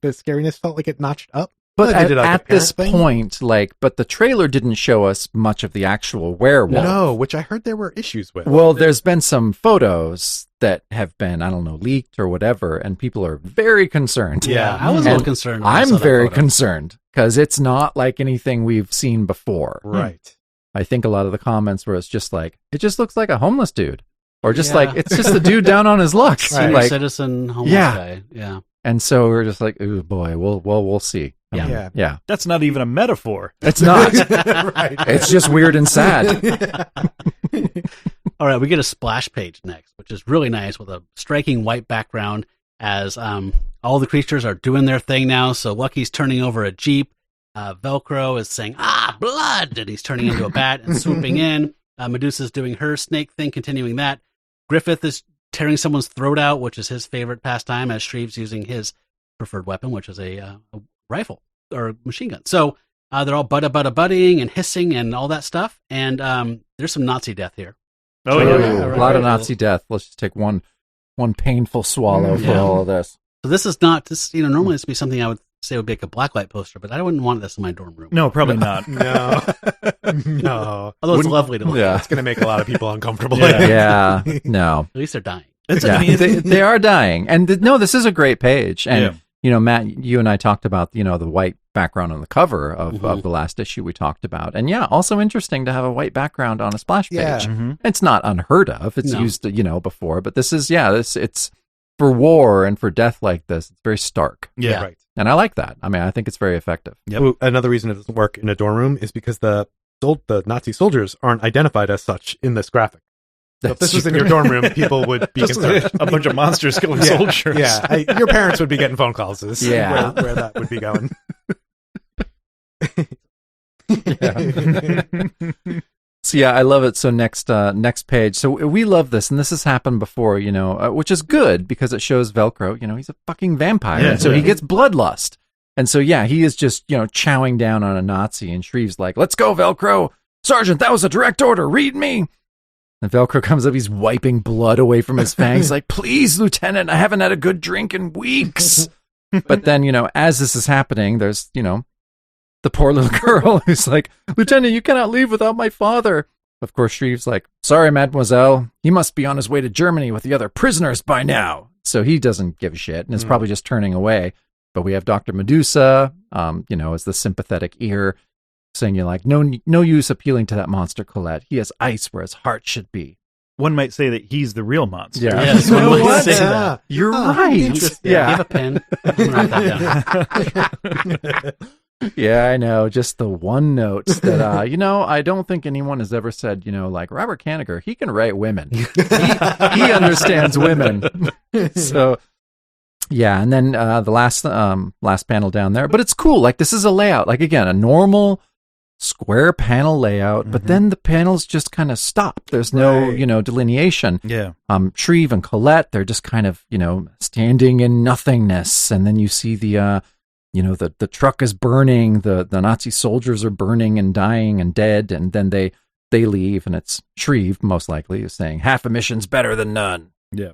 scariness felt like it notched up. But They did, like, at a parent this thing. point, but the trailer didn't show us much of the actual werewolf. No, which I heard there were issues with. Well, there's been some photos that have been, I don't know, leaked or whatever, and people are very concerned. Yeah, I was a little concerned. when I saw I'm that very photo. concerned because it's not like anything we've seen before. Right. I think a lot of the comments were, it's just like, it just looks like a homeless dude. Or just like, it's just the dude down on his luck. Senior Like, citizen homeless guy. Yeah. and so we're just like, oh boy, we'll see. Yeah. That's not even a metaphor. It's not. Right. It's just weird and sad. All right, we get a splash page next, which is really nice with a striking white background as all the creatures are doing their thing now. So Lucky's turning over a Jeep. Velcro is saying, blood! And he's turning into a bat and swooping in. Medusa's doing her snake thing, continuing that. Griffith is tearing someone's throat out, which is his favorite pastime, as Shreve's using his preferred weapon, which is a rifle or machine gun. So they're all buddying and hissing and all that stuff. And there's some Nazi death here. Oh, A lot of Nazi death. Let's just take one painful swallow for all of this. So this is not this. Normally this would be something I would say would be like a blacklight poster, but I wouldn't want this in my dorm room. No, probably not. No. Although it's lovely to look at. It's going to make a lot of people uncomfortable. Yeah, no. At least they're dying. They are dying. And this is a great page. And, Matt, you and I talked about, the white background on the cover of the last issue we talked about. And also interesting to have a white background on a splash page. Yeah. It's not unheard of. It's used, before. But this is, it's for war and for death like this. It's very stark. Yeah. Right. And I like that. I mean, I think it's very effective. Yep. Ooh, another reason it doesn't work in a dorm room is because the Nazi soldiers aren't identified as such in this graphic. So if this was in your dorm room, people would be concerned. A bunch of monsters killing soldiers. Yeah, your parents would be getting phone calls. Yeah. Where that would be going. So I love it. So next page. So we love this, and this has happened before, which is good because it shows Velcro. He's a fucking vampire, and so he gets bloodlust, and so he is just chowing down on a Nazi, and Shreve's like, "Let's go, Velcro, Sergeant. That was a direct order. Read me." And Velcro comes up. He's wiping blood away from his fangs, like, "Please, Lieutenant, I haven't had a good drink in weeks." But then as this is happening, there's the poor little girl who's like, "Lieutenant, you cannot leave without my father." Of course, Shreve's like, "Sorry, mademoiselle. He must be on his way to Germany with the other prisoners by now." So he doesn't give a shit and is probably just turning away. But we have Dr. Medusa, as the sympathetic ear, saying, no use appealing to that monster, Colette. He has ice where his heart should be. One might say that he's the real monster. Yeah. Yes, one might say Yeah. that. You're right. Do you have a pen? I'm gonna write that down. Yeah, I know. Just the one note that, I don't think anyone has ever said, like Robert Kanigher, he can write women. He understands women. So, yeah. And then the last panel down there. But it's cool. Like, this is a layout. Like, again, a normal square panel layout, but then the panels just kind of stop. There's no, delineation. Yeah. Shreve and Colette, they're just kind of, standing in nothingness. And then you see the truck is burning, the Nazi soldiers are burning and dying and dead, and then they leave, and it's Shreve, most likely, is saying, "Half a mission's better than none." Yeah.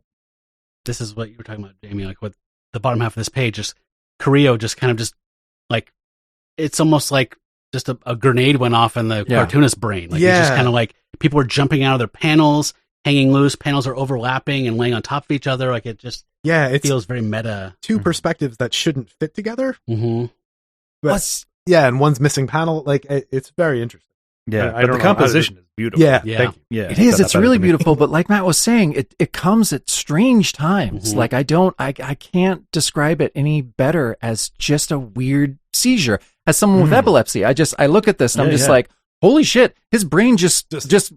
This is what you were talking about, Jamie, like what the bottom half of this page is Carrillo just kind of just like, it's almost like just a grenade went off in the cartoonist brain. Like, it's just kind of like people are jumping out of their panels, hanging loose, panels are overlapping and laying on top of each other. Like, it just it feels very meta. two perspectives that shouldn't fit together. Mm-hmm. But, and one's missing panel. Like, it's very interesting. Yeah, I but don't the know composition is beautiful. Yeah, Yeah. thank you. Yeah. It is. It's really beautiful, but like Matt was saying, it comes at strange times. Mhm. Like, I can't describe it any better as just a weird seizure. As someone with epilepsy, I look at this and I'm just like, holy shit, his brain just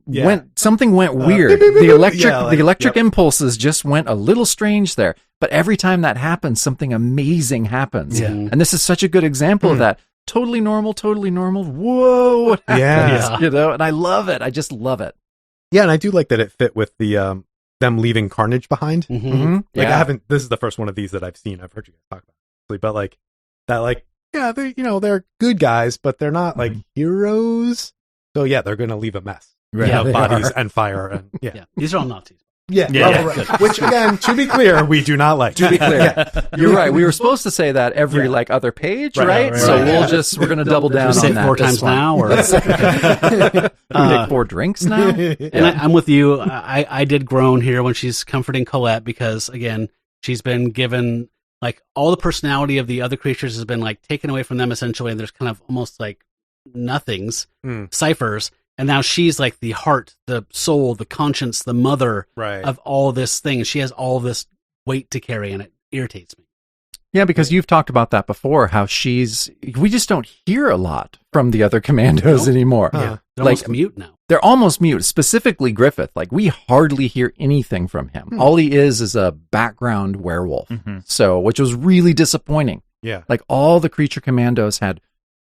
yeah. went weird. The electric impulses just went a little strange there. But every time that happens, something amazing happens. Yeah. And this is such a good example of that. Totally normal. Whoa, what happens? You know, and I love it. I just love it. Yeah, and I do like that it fit with the them leaving Carnage behind. Mm-hmm. Like I haven't. This is the first one of these that I've seen. I've heard you guys talk about it, but like that, like they're good guys, but they're not like heroes. So yeah, they're gonna leave a mess. Right. Yeah, bodies and fire and Yeah, these are all Nazis. Right. Which again, to be clear, we do not like. To be clear, you're right. We were supposed to say that every like other page, right? So we're going to double down say on that. 4 times now, or take 4 drinks now. And I'm with you. I did groan here when she's comforting Colette because again, she's been given like all the personality of the other creatures has been like taken away from them essentially, and there's kind of almost like nothings, ciphers. And now she's like the heart, the soul, the conscience, the mother of all this thing. She has all this weight to carry, and it irritates me. Yeah, because you've talked about that before, how we just don't hear a lot from the other commandos anymore. Yeah. They're almost mute now. They're almost mute, specifically Griffith. Like, we hardly hear anything from him. All he is a background werewolf. So, which was really disappointing. Yeah. Like, all the creature commandos had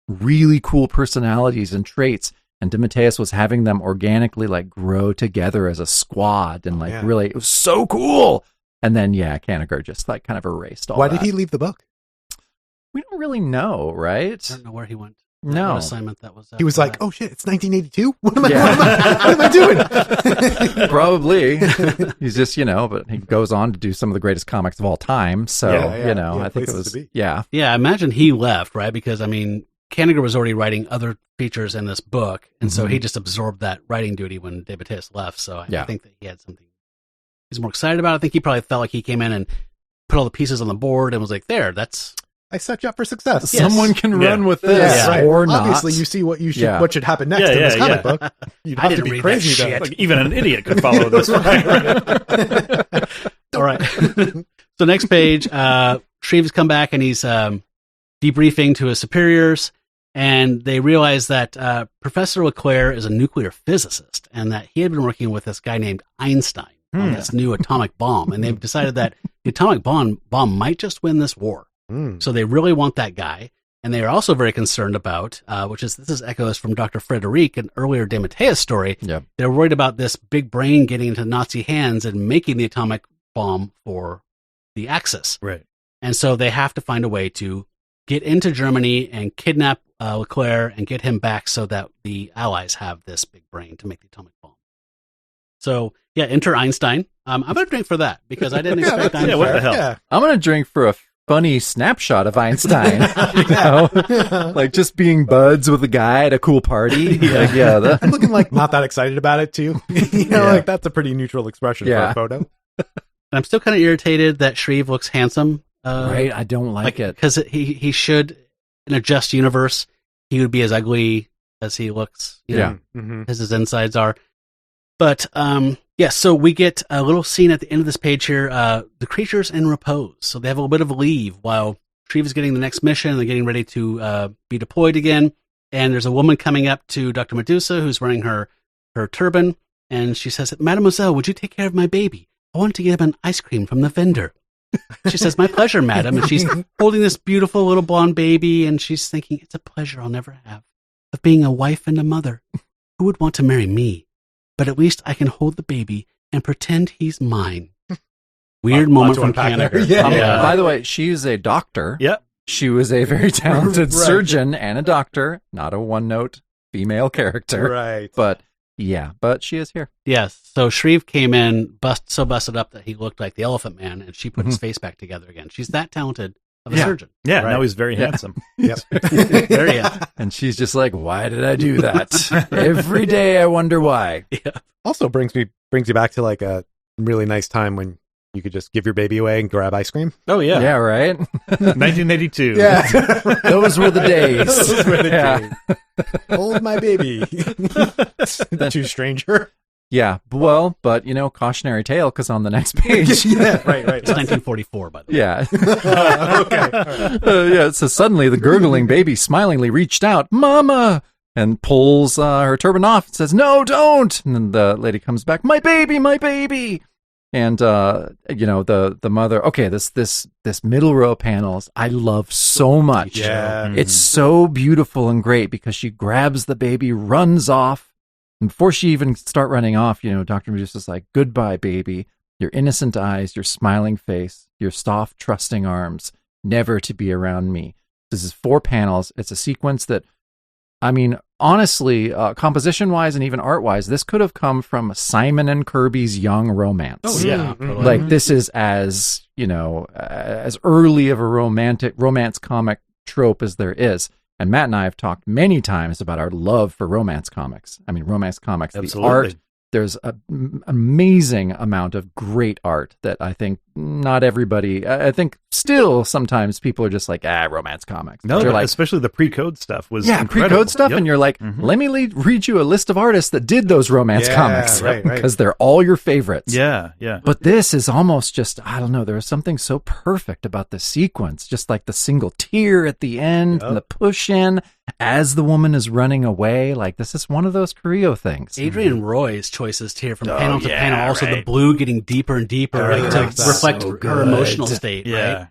really cool personalities and traits. And DeMatteis was having them organically like grow together as a squad, and like really, it was so cool. And then Kanagher just like kind of erased all. Why did he leave the book? We don't really know, right? I don't know where he went. No what assignment that was. He was like, "Oh shit, it's 1982. What am I doing?" Probably. He's just but he goes on to do some of the greatest comics of all time. So I think it was Yeah, I imagine he left, right? Because I mean, Kanagher was already writing other features in this book, and so he just absorbed that writing duty when DeMatteis left. So I think that he had something he's more excited about. I think he probably felt like he came in and put all the pieces on the board and was like, I set you up for success. Someone can run with this, or not. Obviously, you see what what should happen next in this comic book. You'd have to be crazy though. Like, even an idiot could follow this. All right. So next page, Shreve's come back and he's debriefing to his superiors. And they realize that Professor LeClaire is a nuclear physicist and that he had been working with this guy named Einstein on this new atomic bomb. And they've decided that the atomic bomb might just win this war. So they really want that guy. And they are also very concerned about, this is echoes from Dr. Frederic, an earlier DeMatteis story. Yeah. They're worried about this big brain getting into Nazi hands and making the atomic bomb for the Axis. Right. And so they have to find a way to get into Germany and kidnap LeClaire and get him back so that the Allies have this big brain to make the atomic bomb. So, enter Einstein. I'm going to drink for that because I didn't expect Einstein. Yeah, what the hell? Yeah. I'm going to drink for a funny snapshot of Einstein. Like just being buds with a guy at a cool party. I'm looking like not that excited about it too. Like that's a pretty neutral expression for a photo. I'm still kind of irritated that Shreve looks handsome. Right, I don't like it. Because he should, in a just universe, he would be as ugly as he looks, as his insides are. But, so we get a little scene at the end of this page here, the creatures in repose. So they have a little bit of a leave while Shreve is getting the next mission. They're getting ready to be deployed again. And there's a woman coming up to Dr. Medusa who's wearing her turban. And she says, "Mademoiselle, would you take care of my baby? I want to get him an ice cream from the vendor." She says, "My pleasure, madam." And she's holding this beautiful little blonde baby, and she's thinking, "It's a pleasure I'll never have of being a wife and a mother. Who would want to marry me? But at least I can hold the baby and pretend he's mine." Weird moment from Kanagher. By the way, she's a doctor. Yep. She was a very talented surgeon and a doctor, not a one-note female character. Right. But she is here. Yes. So Shreve came in so busted up that he looked like the Elephant Man, and she put his face back together again. She's that talented of a surgeon. Yeah, now he's very handsome. Yep. Very handsome. And she's just like, "Why did I do that? Every day I wonder why." Yeah. Also brings you back to like a really nice time when you could just give your baby away and grab ice cream. Oh, yeah. Yeah, right? 1982. Yeah. Those were the days. Those were the days. Hold my baby. Too stranger. Yeah, well, but, cautionary tale, because on the next page... Right. It's 1944, by the way. Yeah. Okay. So suddenly the gurgling baby smilingly reached out, "Mama!" and pulls her turban off and says, "No, don't!" And then the lady comes back, "My baby, my baby!" And the mother. Okay, this middle row panels I love so much. Yeah. It's so beautiful and great because she grabs the baby, runs off, and before she even start running off, Dr. Medusa's like, "Goodbye, baby. Your innocent eyes, your smiling face, your soft, trusting arms, never to be around me." This is 4 panels. It's a sequence that, I mean, honestly, composition-wise and even art-wise, this could have come from Simon and Kirby's Young Romance. Oh, yeah. Mhm. Like, this is as early of a romance comic trope as there is. And Matt and I have talked many times about our love for romance comics. I mean, romance comics, Absolutely. the art, there's an amazing amount of great art that I think not everybody, I think still sometimes people are just like, romance comics. No, They're like, especially the pre-code stuff was incredible. pre-code stuff. Yep. And you're like, let me read you a list of artists that did those romance Yeah, comics right. because they're all your favorites. Yeah. But this is almost just, I don't know, there's something so perfect about the sequence, just like the single tear at the end and the push in as the woman is running away. Like, this is one of those Carrillo things. Adrian Roy's choices here from panel to yeah, panel. Also, the right. blue getting deeper and deeper, like, to reflect So her good. emotional state. Yeah. Right?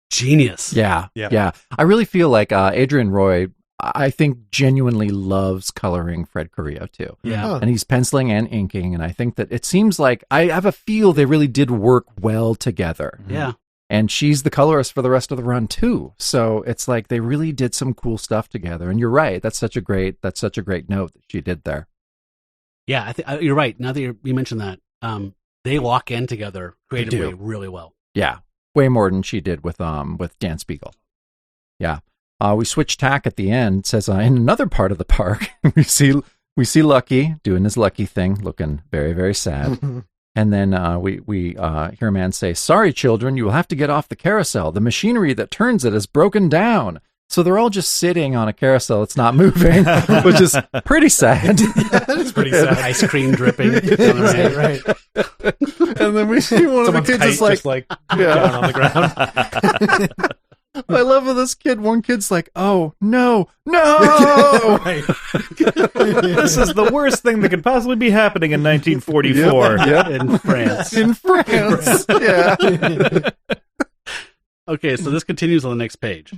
Genius. Yeah. Yeah. I really feel like Adrian Roy, I think, genuinely loves coloring Fred Carrillo too. Yeah. Huh. And he's penciling and inking. And I think that it seems like I have a feel they really did work well together. Yeah. And she's the colorist for the rest of the run too. So it's like they really did some cool stuff together. And you're right. That's such a great note that she did there. Yeah, I think you're right. Now that you mentioned that, they lock in together creatively do. really well. Yeah. Way more than she did with Dan Spiegel. Yeah. We switch tack at the end. It says in another part of the park, we see Lucky doing his Lucky thing, looking very, very sad. And then we hear a man say, "Sorry, children, you will have to get off the carousel. The machinery that turns it is broken down." So they're all just sitting on a carousel. It's not moving, which is pretty sad. That's pretty sad. Ice cream dripping. down the right. And then we see one Someone's of the kids kite is like, down on the ground. I love how this kid, one kid's like, "Oh, no." Right. This is the worst thing that could possibly be happening in 1944. Yep. in France. In France. Yeah. Okay, so this continues on the next page.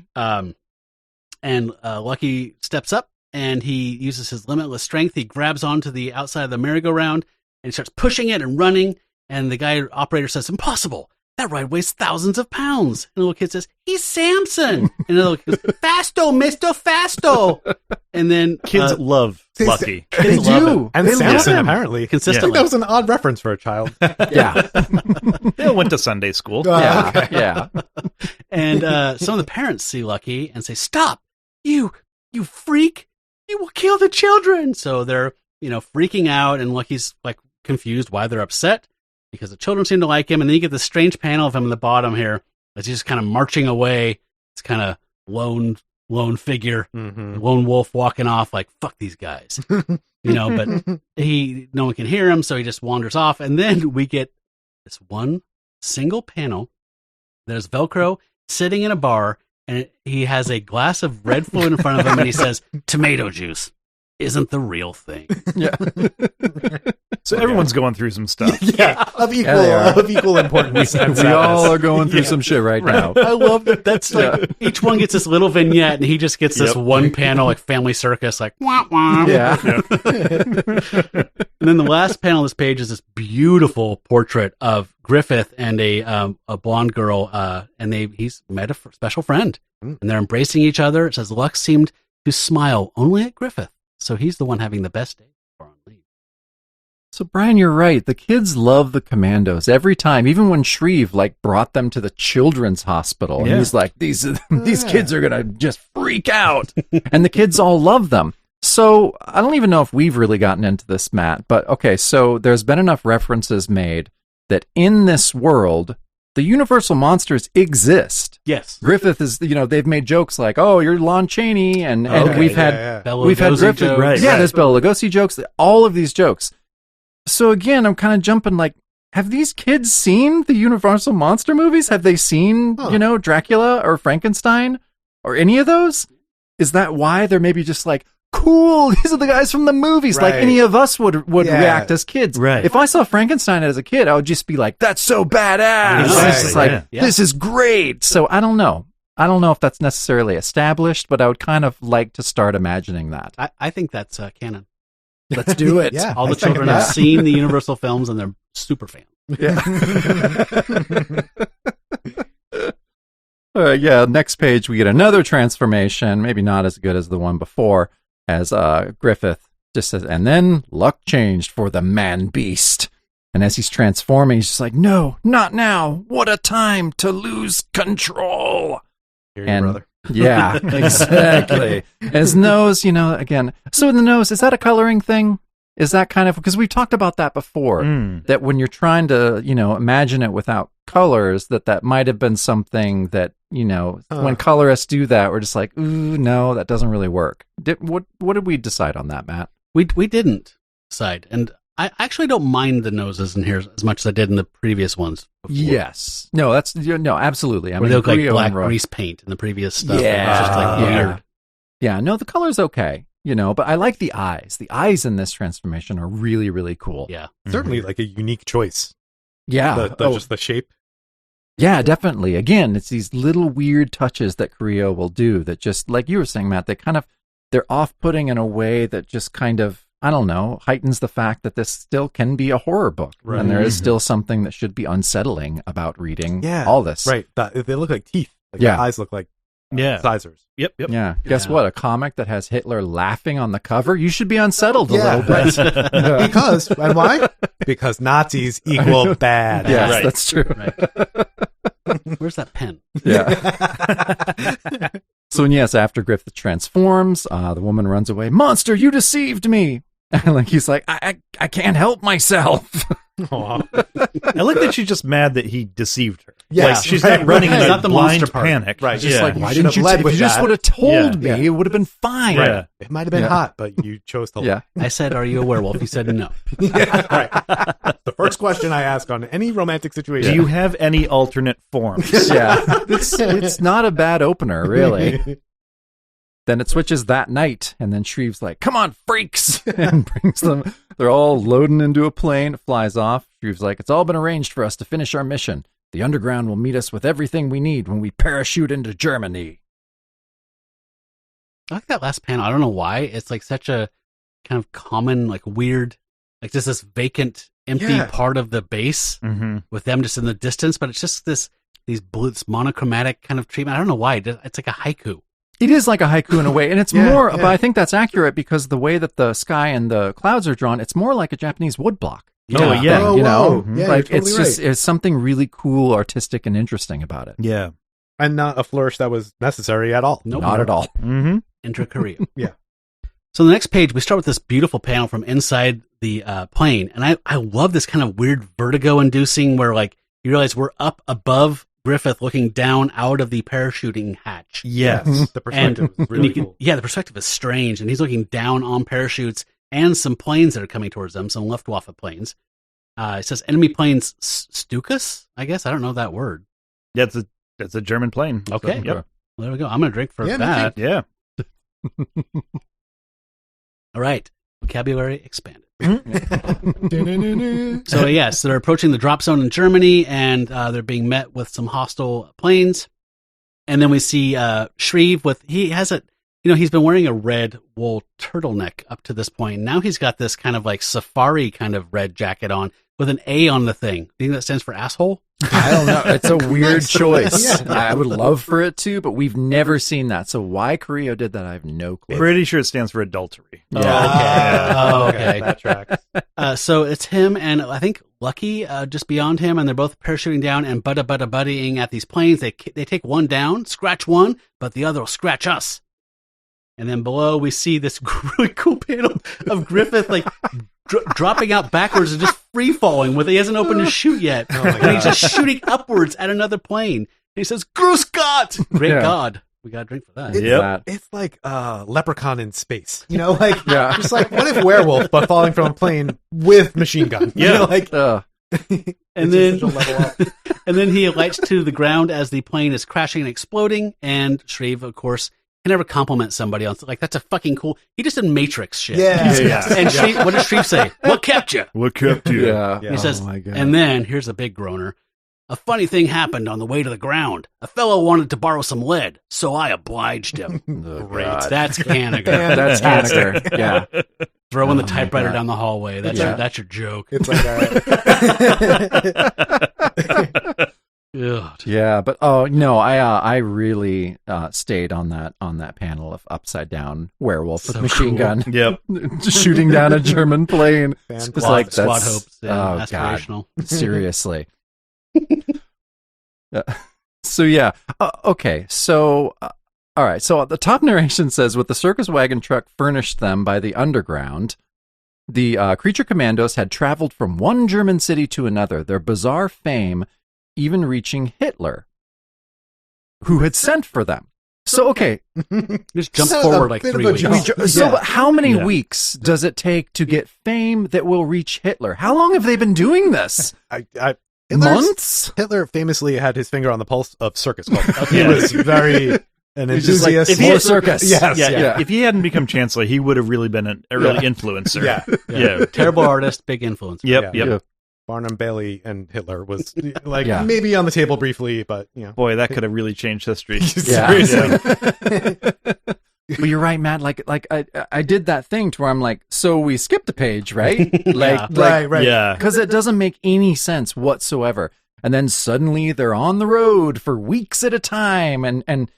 And Lucky steps up, and he uses his limitless strength. He grabs onto the outside of the merry-go-round, and he starts pushing it and running. And the guy operator says, "Impossible. That ride weighs thousands of pounds." And the little kid says, "He's Samson." And the little kid goes, "Fasto, Mr. Fasto." And then Kids love Lucky. kids love it. And They love Samson, him. apparently. I think Consistently. that was an odd reference for a child. Yeah. They all went to Sunday school. Yeah. Okay. Yeah. And some of the parents see Lucky and say, "Stop, you freak. You will kill the children." So they're, freaking out, and Lucky's like confused why they're upset because the children seem to like him. And then you get this strange panel of him in the bottom here as he's just kind of marching away. It's kind of lone figure, lone wolf walking off like, fuck these guys, but no one can hear him. So he just wanders off. And then we get this one single panel. There's Velcro sitting in a bar, and he has a glass of red fluid in front of him, and he says, "Tomato juice isn't the real thing." Yeah. So everyone's going through some stuff. Yeah, of they are. equal importance. and We sadness. all are going through some shit right now. I love that. That's like each one gets this little vignette, and he just gets this one panel, like Family Circus, like wah wah. Yeah. And then the last panel of this page is this beautiful portrait of Griffith and a blonde girl, and he's met a special friend, and they're embracing each other. It says Lux seemed to smile only at Griffith, so he's the one having the best day on leave. So Brian, you're right. The kids love the Commandos every time, even when Shreve brought them to the children's hospital. And Yeah. he's like, these kids are gonna just freak out, and the kids all love them. So I don't even know if we've really gotten into this, Matt. But okay, so there's been enough references made that in this world, the Universal monsters exist. Yes, Griffith is, they've made jokes like, "Oh, you're Lon Chaney," and Okay, we've had Bela we've had Lugosi Griffith, jokes. Right, yeah, right. there's Bela Lugosi jokes, all of these jokes. So again, I'm kind of jumping like, have these kids seen the Universal monster movies? Have they seen, Dracula or Frankenstein or any of those? Is that why they're maybe just like, cool, these are the guys from the movies, like Right. any of us would Yeah. react as kids. Right. If I saw Frankenstein as a kid, I would just be like, that's so badass. Exactly. It's just like, Yeah. this is great. So I don't know. I don't know if that's necessarily established, but I would kind of like to start imagining that. I think that's canon. Let's do it. Yeah. All I the second children have that. seen the Universal films and they're super fans. Yeah, next page we get another transformation, maybe not as good as the one before, as Griffith just says, and then luck changed for the man-beast. And as he's transforming, he's just like, no, not now. What a time to lose control. Hear you, And brother. yeah, exactly. His nose, again. So in the nose, is that a coloring thing? Is that kind of, because we've talked about that before, that when you're trying to, imagine it without colors, that might have been something that, when colorists do that, we're just like, ooh, no, that doesn't really work. What did we decide on that, Matt? We didn't decide. And I actually don't mind the noses in here as much as I did in the previous ones before. Yes. No, absolutely. I Where they look like Rio black and Roy- grease paint in the previous stuff. Yeah. It's just like Yeah. weird. Yeah, no, the color's okay, but I like the eyes. The eyes in this transformation are really, really cool. Yeah. Certainly like a unique choice. Yeah. Just the shape. Yeah, definitely. Again, it's these little weird touches that Creo will do that just, like you were saying, Matt, they're off-putting in a way that just kind of, I don't know, heightens the fact that this still can be a horror book. Right. And there is still something that should be unsettling about reading all this. Right. They look like teeth. Like Yeah. the eyes look like Yeah. sizers. Yep. Yeah. Guess Yeah. what? A comic that has Hitler laughing on the cover, you should be unsettled a little bit. Because, and why? Because Nazis equal bad. Yes, Right. that's true. Where's that pen? Yeah. So, yes, after Griffith transforms, the woman runs away. Monster, you deceived me. And he's like, I can't help myself. Aw. I like that she's just mad that he deceived her. Yes, Like, she's right, not running right. in a Not the blind monster part. panic. Right. It's just Yeah. like, why should didn't have led if with you just that. would have told Yeah. me, it would have been fine. Right. It might have been Yeah. hot, but you chose to Yeah. I said, are you a werewolf? He said no. Yeah, right. The first question I ask on any romantic situation. Do you have any alternate forms? Yeah. It's not a bad opener, really. Then it switches that night, and then Shreve's like, come on, freaks, and brings them. They're all loading into a plane. It flies off. Shreve's like, it's all been arranged for us to finish our mission. The underground will meet us with everything we need when we parachute into Germany. I like that last panel. I don't know why. It's like such a kind of common, like weird, like just this vacant, empty part of the base Mm-hmm. with them just in the distance. But it's just this monochromatic kind of treatment. I don't know why. It's like a haiku. It is like a haiku in a way, and it's Yeah, more, yeah. but I think that's accurate because the way that the sky and the clouds are drawn, it's more like a Japanese woodblock. Oh, yeah. Thing, you know? Yeah, like you're it's totally just, right. it's something really cool, artistic, and interesting about it. Yeah. And not a flourish that was necessary at all. Nope. Not at all. Mm-hmm. Intra-Korea. Yeah. So the next page, we start with this beautiful panel from inside the plane. And I love this kind of weird vertigo-inducing where, like, you realize we're up above Griffith looking down out of the parachuting hatch. Yes. The perspective is And really you can, cool. yeah, the perspective is strange. And he's looking down on parachutes and some planes that are coming towards them, some Luftwaffe planes. It says enemy planes Stukas, I guess. I don't know that word. That's a German plane. Okay. So, yep. Well, there we go. I'm going to drink for Yeah, me that. Yeah. All right. Vocabulary expanded. So So yes, they're approaching the drop zone in Germany, and they're being met with some hostile planes. And then we see Shreve he's been wearing a red wool turtleneck up to this point. Now he's got this kind of like safari kind of red jacket on with an A on the thing. Do you think that stands for asshole? I don't know. It's a weird choice. Yeah. I would love for it to, but we've never seen that. So why Creo did that, I have no clue. Pretty sure it stands for adultery. Oh, okay. That tracks. So it's him and I think Lucky just beyond him, and they're both parachuting down and buddying at these planes. They take one down, scratch one, but the other will scratch us. And then below we see this really cool panel of Griffith like dropping out backwards and just free falling he hasn't opened his chute yet. Oh my And he's God. just shooting upwards at another plane. And he says, Gruß Gott! Great Yeah. God. We got a drink for that. It's, Yep. it's like Leprechaun in space. You know, like Yeah. just like what if werewolf but falling from a plane with machine gun? You Yeah. know, like And it's then, just such a level up. and then he alights to the ground as the plane is crashing and exploding. And Shreve, of course, can never compliment somebody else. Like, that's a fucking cool. He just did Matrix shit. Yeah. And what does Shreve say? What kept you? What kept you? Yeah. He says, Oh my God. and then here's a big groaner. A funny thing happened on the way to the ground. A fellow wanted to borrow some lead, so I obliged him. Oh, Great. God. That's Kanigher. That's Kanigher. Yeah. Throwing the Oh, my typewriter God. down the hallway. That's your joke. It's like Ugh. Yeah, but I really stayed on that panel of upside down werewolf with So machine cool. gun, Yep. shooting down a German plane. Fan It's like Squad that's hopes. Yeah, oh, God. aspirational. Seriously. So yeah, okay. So all right. So the top narration says, with the circus wagon truck furnished them by the underground, the creature commandos had traveled from one German city to another. Their bizarre fame even reaching Hitler, who had sent for them. So okay, Just jump So forward a like bit of 3 a weeks. jump. so Yeah. how many Yeah. weeks does it take to get fame that will reach Hitler? How long have they been doing this? Months? Hitler famously had his finger on the pulse of circus culture. He Yeah. was very an He's just like, enthusiast. more circus. Yes, Yeah, if he hadn't become chancellor, he would have really been an early influencer. Yeah. Yeah. Terrible artist, big influence. Yep. Yeah. Yep. Barnum Bailey and Hitler was like Yeah. maybe on the table briefly, but Boy, that could have really changed history. Yeah. Seriously. But you're right, Matt. Like I did that thing to where I'm like, so we skipped a page, right? Like, Right. Yeah. because it doesn't make any sense whatsoever. And then suddenly they're on the road for weeks at a time, and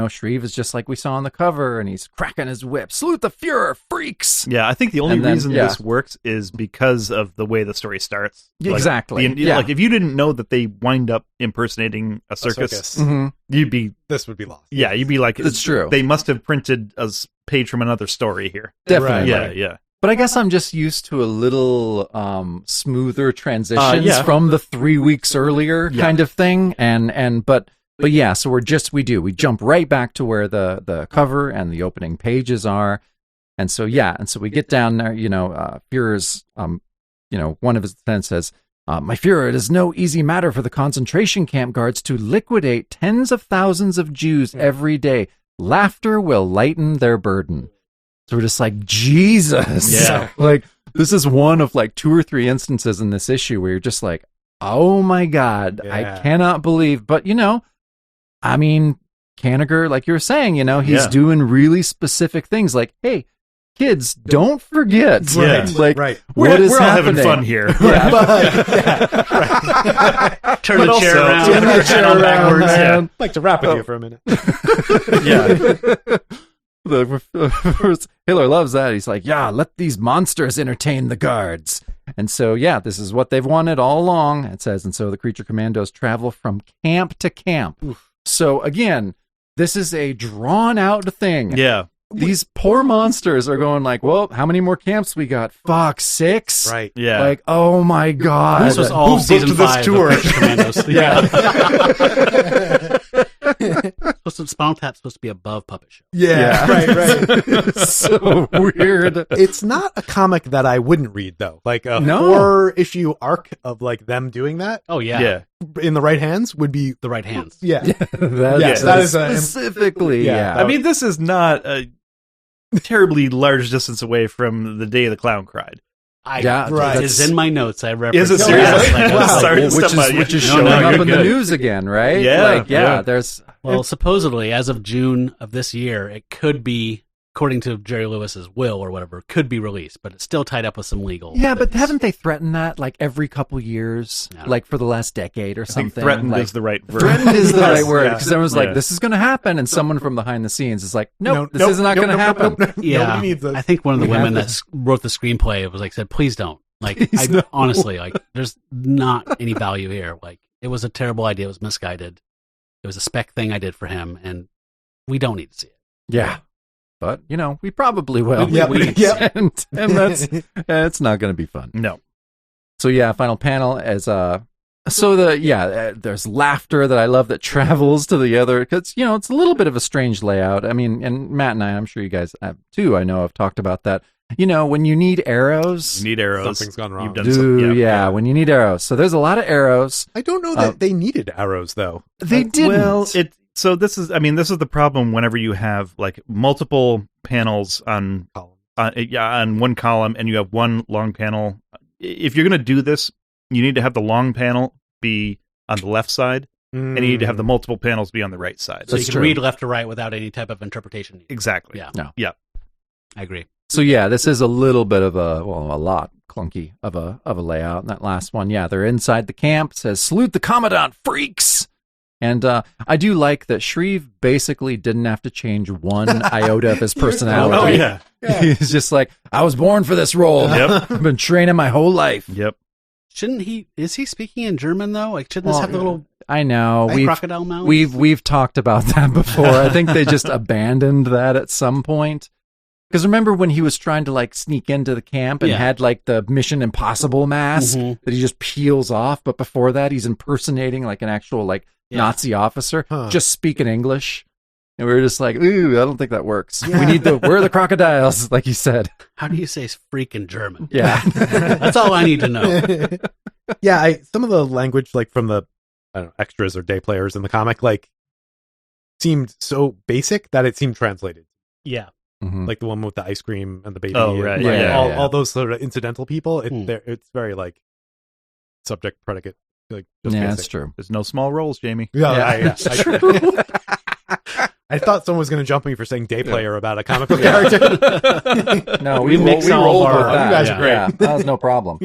Shreve is just like we saw on the cover, and he's cracking his whip. Salute the Fuhrer, freaks! Yeah, I think the only And then- reason yeah. this works is because of the way the story starts. Like, Exactly. the- Yeah. Like, if you didn't know that they wind up impersonating a circus, Mhm. you'd be, This would be lost. you'd be like, That's true. They must have printed a page from another story here. Definitely. Yeah, yeah. But I guess I'm just used to a little smoother transitions yeah. from the 3 weeks earlier kind of thing. But yeah, so we jump right back to where the cover and the opening pages are. And so we get down there, Führer's one of his lieutenants says, my Führer, it is no easy matter for the concentration camp guards to liquidate tens of thousands of Jews every day. Laughter will lighten their burden. So we're just like, Jesus. Yeah. Like, this is one of like 2 or 3 instances in this issue where you're just like, oh my God, I Yeah. cannot believe. But, I mean, Kanigher, like you were saying, he's Yeah. doing really specific things like, hey, kids, don't forget. Yeah. Right. What is we're all having happening? fun here. Turn But the chair also- around. Turn the chair around, backwards. man. I'd like to rap with you for a minute. Yeah. Hitler loves that. He's like, yeah, let these monsters entertain the guards. And so, yeah, this is what they've wanted all along, it says. And so the creature commandos travel from camp to camp. So again, this is a drawn out thing. Yeah. These poor monsters are going like, well, how many more camps we got? Fuck, 6? Right. Yeah. Like, oh my God. This was all Who season booked this 5 tour? of Creature Commandos. Spinal Tap's supposed to be above Puppet Show. Yeah. Right. So weird. It's not a comic that I wouldn't read though. Like a No. 4-issue arc of like them doing that Oh, yeah. Yeah. in the right hands would be The right hands. That is a- specifically, Yeah. I mean, this is not a terribly large distance away from the day the clown cried. Yeah, right. It's in my notes. I referenced Is it it. seriously? Like, Wow. Sorry to which step on you. is No, showing no, up you're in the good. news again, right? Yeah, Like, yeah. there's Well, supposedly, as of June of this year, it could be, according to Jerry Lewis's will or whatever, could be released, but it's still tied up with some legal. yeah, but things. haven't they threatened that like every couple years, No. like for the last decade or I think something? threatened like, is the right word. threatened is the right Yes, word yeah. because everyone's like, Yeah. this is going to happen, and someone from behind the scenes is like, nope, this Nope, is not nope, going to nope, happen. nope, nope. Yeah, Nobody needs this. I think one of the We women have that wrote the screenplay was like said, "Please don't." Like, Please I no. honestly, like, there's not any value here. Like, it was a terrible idea. It was misguided. It was a spec thing I did for him, and we don't need to see it. Yeah, but we probably will. Yep, yep. and that's it's not going to be fun. No. So yeah, final panel as there's laughter that I love that travels to the other because it's a little bit of a strange layout. I mean, and Matt and I'm sure you guys have too. I know I've talked about that. When you need arrows, You need arrows. Something's gone wrong. You've done something. when you need arrows. So there's a lot of arrows. I don't know that they needed arrows though. They didn't. Well, So this is the problem whenever you have like multiple panels on one column and you have one long panel. If you're going to do this, you need to have the long panel be on the left side, and you need to have the multiple panels be on the right side. So you can read left to right without any type of interpretation. Exactly. Yeah. No. Yeah. I agree. So yeah, this is a little bit of a lot clunky of a layout. And that last one, yeah, they're inside the camp. It says "Salute the Commandant, freaks!" And I do like that Shreve basically didn't have to change one iota of his personality. Oh yeah. He's just like, I was born for this role. Yep. I've been training my whole life. Yep. Shouldn't he? Is he speaking in German though? Like, shouldn't this have the little? I know crocodile mouth? We've talked about that before. I think they just abandoned that at some point. Because remember when he was trying to like sneak into the camp and had like the Mission Impossible mask that he just peels off, but before that he's impersonating like an actual like Nazi officer, just speaking English. And we were just like, ooh, I don't think that works. Yeah. We need where are the crocodiles, like you said. How do you say freak in German? Yeah. That's all I need to know. Yeah, some of the language like from the extras or day players in the comic like seemed so basic that it seemed translated. Yeah. Mm-hmm. Like the one with the ice cream and the baby. Oh, right. And all those sort of incidental people. It's very like subject predicate. Like just yeah, basic. that's true. There's no small roles, Jamie. Yeah. I thought someone was going to jump me for saying day player about a comic book character. No, we rolled with that. You guys are great. Yeah, that was no problem.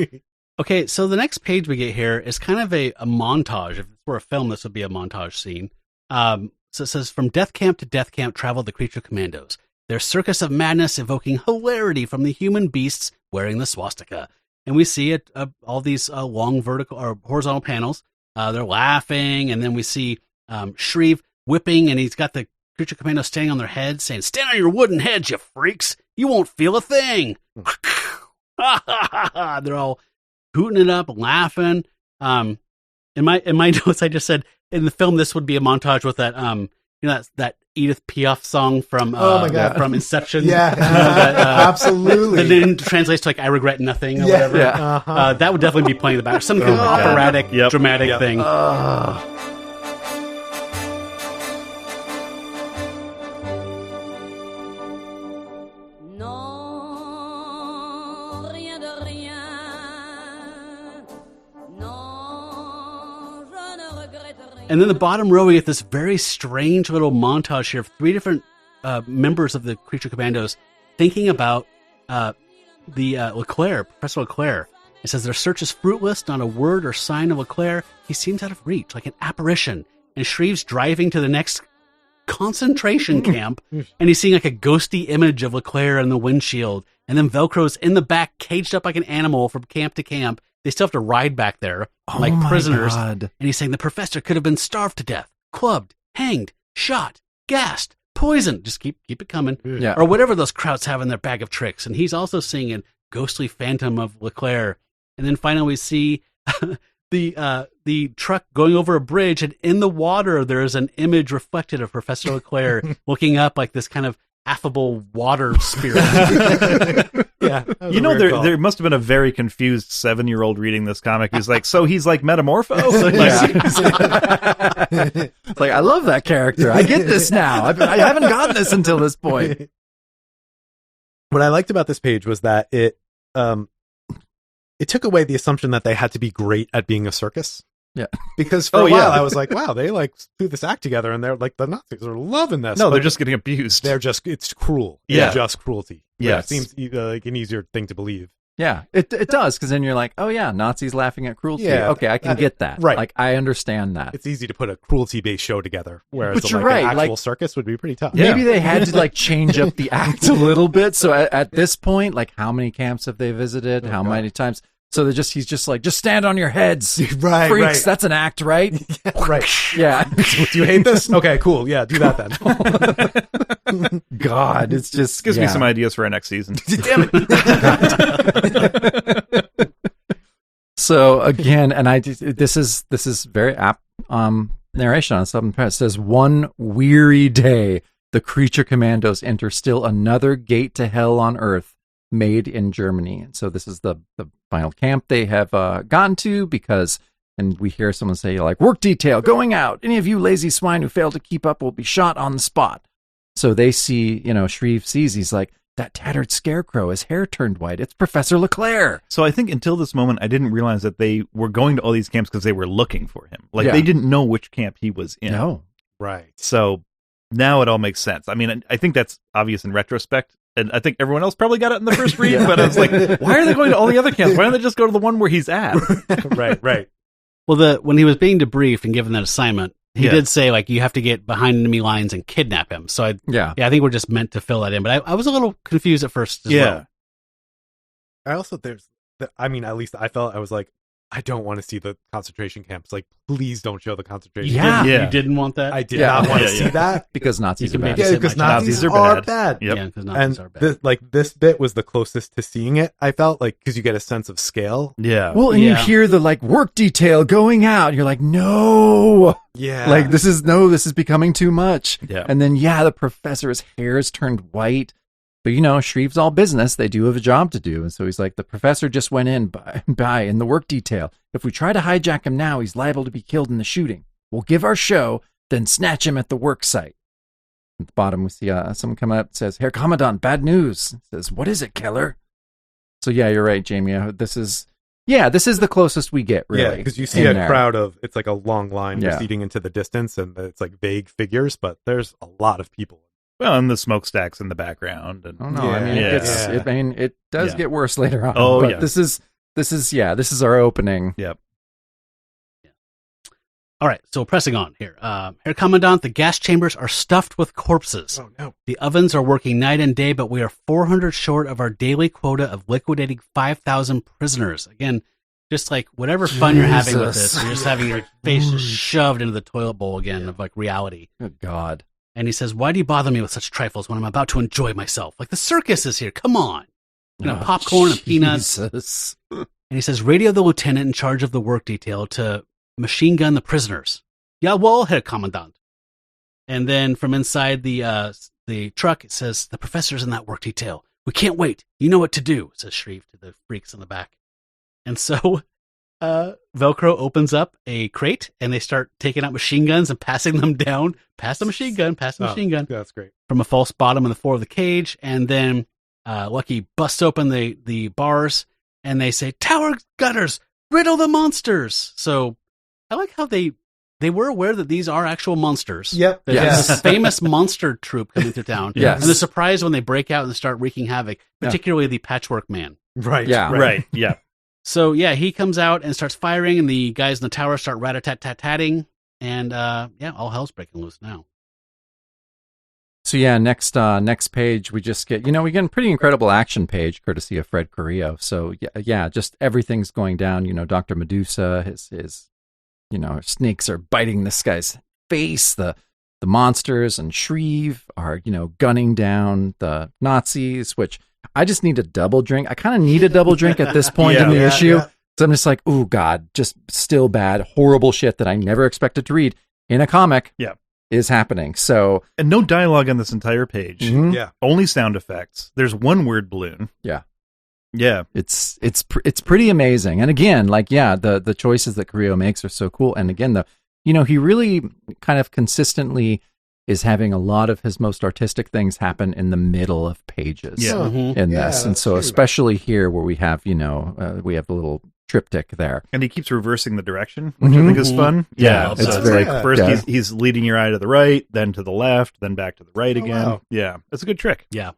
Okay, so the next page we get here is kind of a montage. If it were a film, this would be a montage scene. So it says, from death camp to death camp traveled the creature commandos. Their circus of madness evoking hilarity from the human beasts wearing the swastika. And we see all these long vertical or horizontal panels. They're laughing, and then we see Shreve whipping, and he's got the creature commandos standing on their heads, saying, "Stand on your wooden heads, you freaks! You won't feel a thing." They're all hooting it up, laughing. In my notes, I just said in the film this would be a montage with that that Edith Piaf song from from Inception. Yeah, absolutely. That didn't translate to like "I regret nothing" or whatever. Yeah. That would definitely be playing in the background. Some kind of operatic, dramatic thing. And then the bottom row, we get this very strange little montage here of three different members of the Creature Commandos thinking about Leclerc, Professor Leclerc. It says their search is fruitless, not a word or sign of Leclerc. He seems out of reach, like an apparition. And Shreve's driving to the next concentration camp, and he's seeing like a ghosty image of Leclerc in the windshield. And then Velcro's in the back, caged up like an animal from camp to camp. They still have to ride back there like prisoners. God. And he's saying the professor could have been starved to death, clubbed, hanged, shot, gassed, poisoned. Just keep it coming. Yeah. Or whatever those krauts have in their bag of tricks. And he's also seeing a ghostly phantom of Leclerc. And then finally we see the truck going over a bridge, and in the water there is an image reflected of Professor Leclerc looking up like this kind of affable water spirit. Yeah, there must have been a very confused 7-year-old reading this comic. He's like, so he's like Metamorpho? It's like, I love that character. I get this now. I haven't gotten this until this point. What I liked about this page was that it took away the assumption that they had to be great at being a circus. Yeah. Because for a while I was like, wow, they like threw this act together, and they're like, the Nazis are loving this. No, they're just getting abused. It's cruel. Yeah. It's just cruelty. Yeah. It seems like an easier thing to believe. Yeah, it does, because then you're like, oh yeah, Nazis laughing at cruelty. Yeah. Okay, I can get that. Right. Like, I understand that. It's easy to put a cruelty-based show together, whereas But you're an right, actual like- circus would be pretty tough. Maybe they had to like change up the act a little bit. So at this point, like, how many camps have they visited? How many times? So he's just like, just stand on your heads, Right, freaks. right. That's an act, right? Right. Yeah. Do you hate this? Okay, cool. Yeah, do that then. God, it's just Gives me some ideas for our next season. Damn it. So again, and this is very apt narration on something. It says, one weary day, the creature commandos enter still another gate to hell on earth, made in Germany. And so this is the final camp they have gotten to, because And we hear someone say, like, work detail, going out. Any of you lazy swine who fail to keep up will be shot on the spot. So they see, Shreve sees, he's like, that tattered scarecrow, his hair turned white. It's Professor LeClaire. So I think until this moment, I didn't realize that they were going to all these camps because they were looking for him. Like, they didn't know which camp he was in. No. Right. So now it all makes sense. I mean, I think that's obvious in retrospect. And I think everyone else probably got it in the first read, but I was like, why are they going to all the other camps? Why don't they just go to the one where he's at? Right. Well, when he was being debriefed and given that assignment, he did say, like, you have to get behind enemy lines and kidnap him. So, I think we're just meant to fill that in. But I was a little confused at first as well. I also, at least I felt, I was like, I don't want to see the concentration camps. Like, please don't show the concentration camps. You didn't want that? I did not want to see that. Because Nazis are bad. Yeah, because Nazis are bad. Yep. Yeah, because Nazis are bad. This bit was the closest to seeing it, I felt, like, because you get a sense of scale. Yeah. Well, and you hear the, like, work detail going out. And you're like, no. Yeah. Like, this is becoming too much. Yeah. And then, the professor's hair's turned white. But, Shreve's all business. They do have a job to do. And so he's like, the professor just went in in the work detail. If we try to hijack him now, he's liable to be killed in the shooting. We'll give our show, then snatch him at the work site. At the bottom, we see someone come up and says, Herr Commandant, bad news. Says, what is it, Keller? So, you're right, Jamie. This is the closest we get, really. Yeah, because you see a crowd of, it's like a long line receding into the distance, and it's like vague figures, but there's a lot of people. Well, and the smokestacks in the background. And, it does get worse later on. Oh, but this is our opening. Yep. All right, so pressing on here. Herr Commandant, the gas chambers are stuffed with corpses. Oh, no. The ovens are working night and day, but we are 400 short of our daily quota of liquidating 5,000 prisoners. Again, just like whatever fun you're having with this, you're just having your face just shoved into the toilet bowl again of, like, reality. Good God. And he says, why do you bother me with such trifles when I'm about to enjoy myself? Like, the circus is here. Come on. Popcorn and peanuts. And he says, radio the lieutenant in charge of the work detail to machine gun the prisoners. Jawohl, Herr Kommandant. And then from inside the truck, it says, the professor's in that work detail. We can't wait. You know what to do, says Shreve to the freaks in the back. And so Velcro opens up a crate, and they start taking out machine guns and passing them down. Pass the machine gun, pass the machine gun. That's great. From a false bottom on the floor of the cage. And then Lucky busts open the bars, and they say, tower gunners, riddle the monsters. So I like how they were aware that these are actual monsters. Yep. There's this famous monster troop coming through town. Yes. And they're surprised when they break out and start wreaking havoc, particularly the Patchwork Man. Right. Yeah. Right. Yeah. So, he comes out and starts firing, and the guys in the tower start rat-a-tat-tat-tatting, and, all hell's breaking loose now. So, next page, we just get, we get a pretty incredible action page, courtesy of Fred Carrillo. So, just everything's going down. Dr. Medusa, his snakes are biting this guy's face. The monsters and Shreve are, gunning down the Nazis, which I just need a double drink. I kind of need a double drink at this point in the issue. Yeah. So I'm just like, oh, God, just still bad, horrible shit that I never expected to read in a comic is happening. So, and no dialogue on this entire page. Mm-hmm. Yeah. Only sound effects. There's one word balloon. Yeah. Yeah. It's pretty amazing. And again, the choices that Carrillo makes are so cool. And again, he really kind of consistently is having a lot of his most artistic things happen in the middle of pages in this. And so especially here where we have, we have a little triptych there. And he keeps reversing the direction, which I think is fun. Yeah. So it's very first he's leading your eye to the right, then to the left, then back to the right again. Wow. Yeah. It's a good trick. Yeah.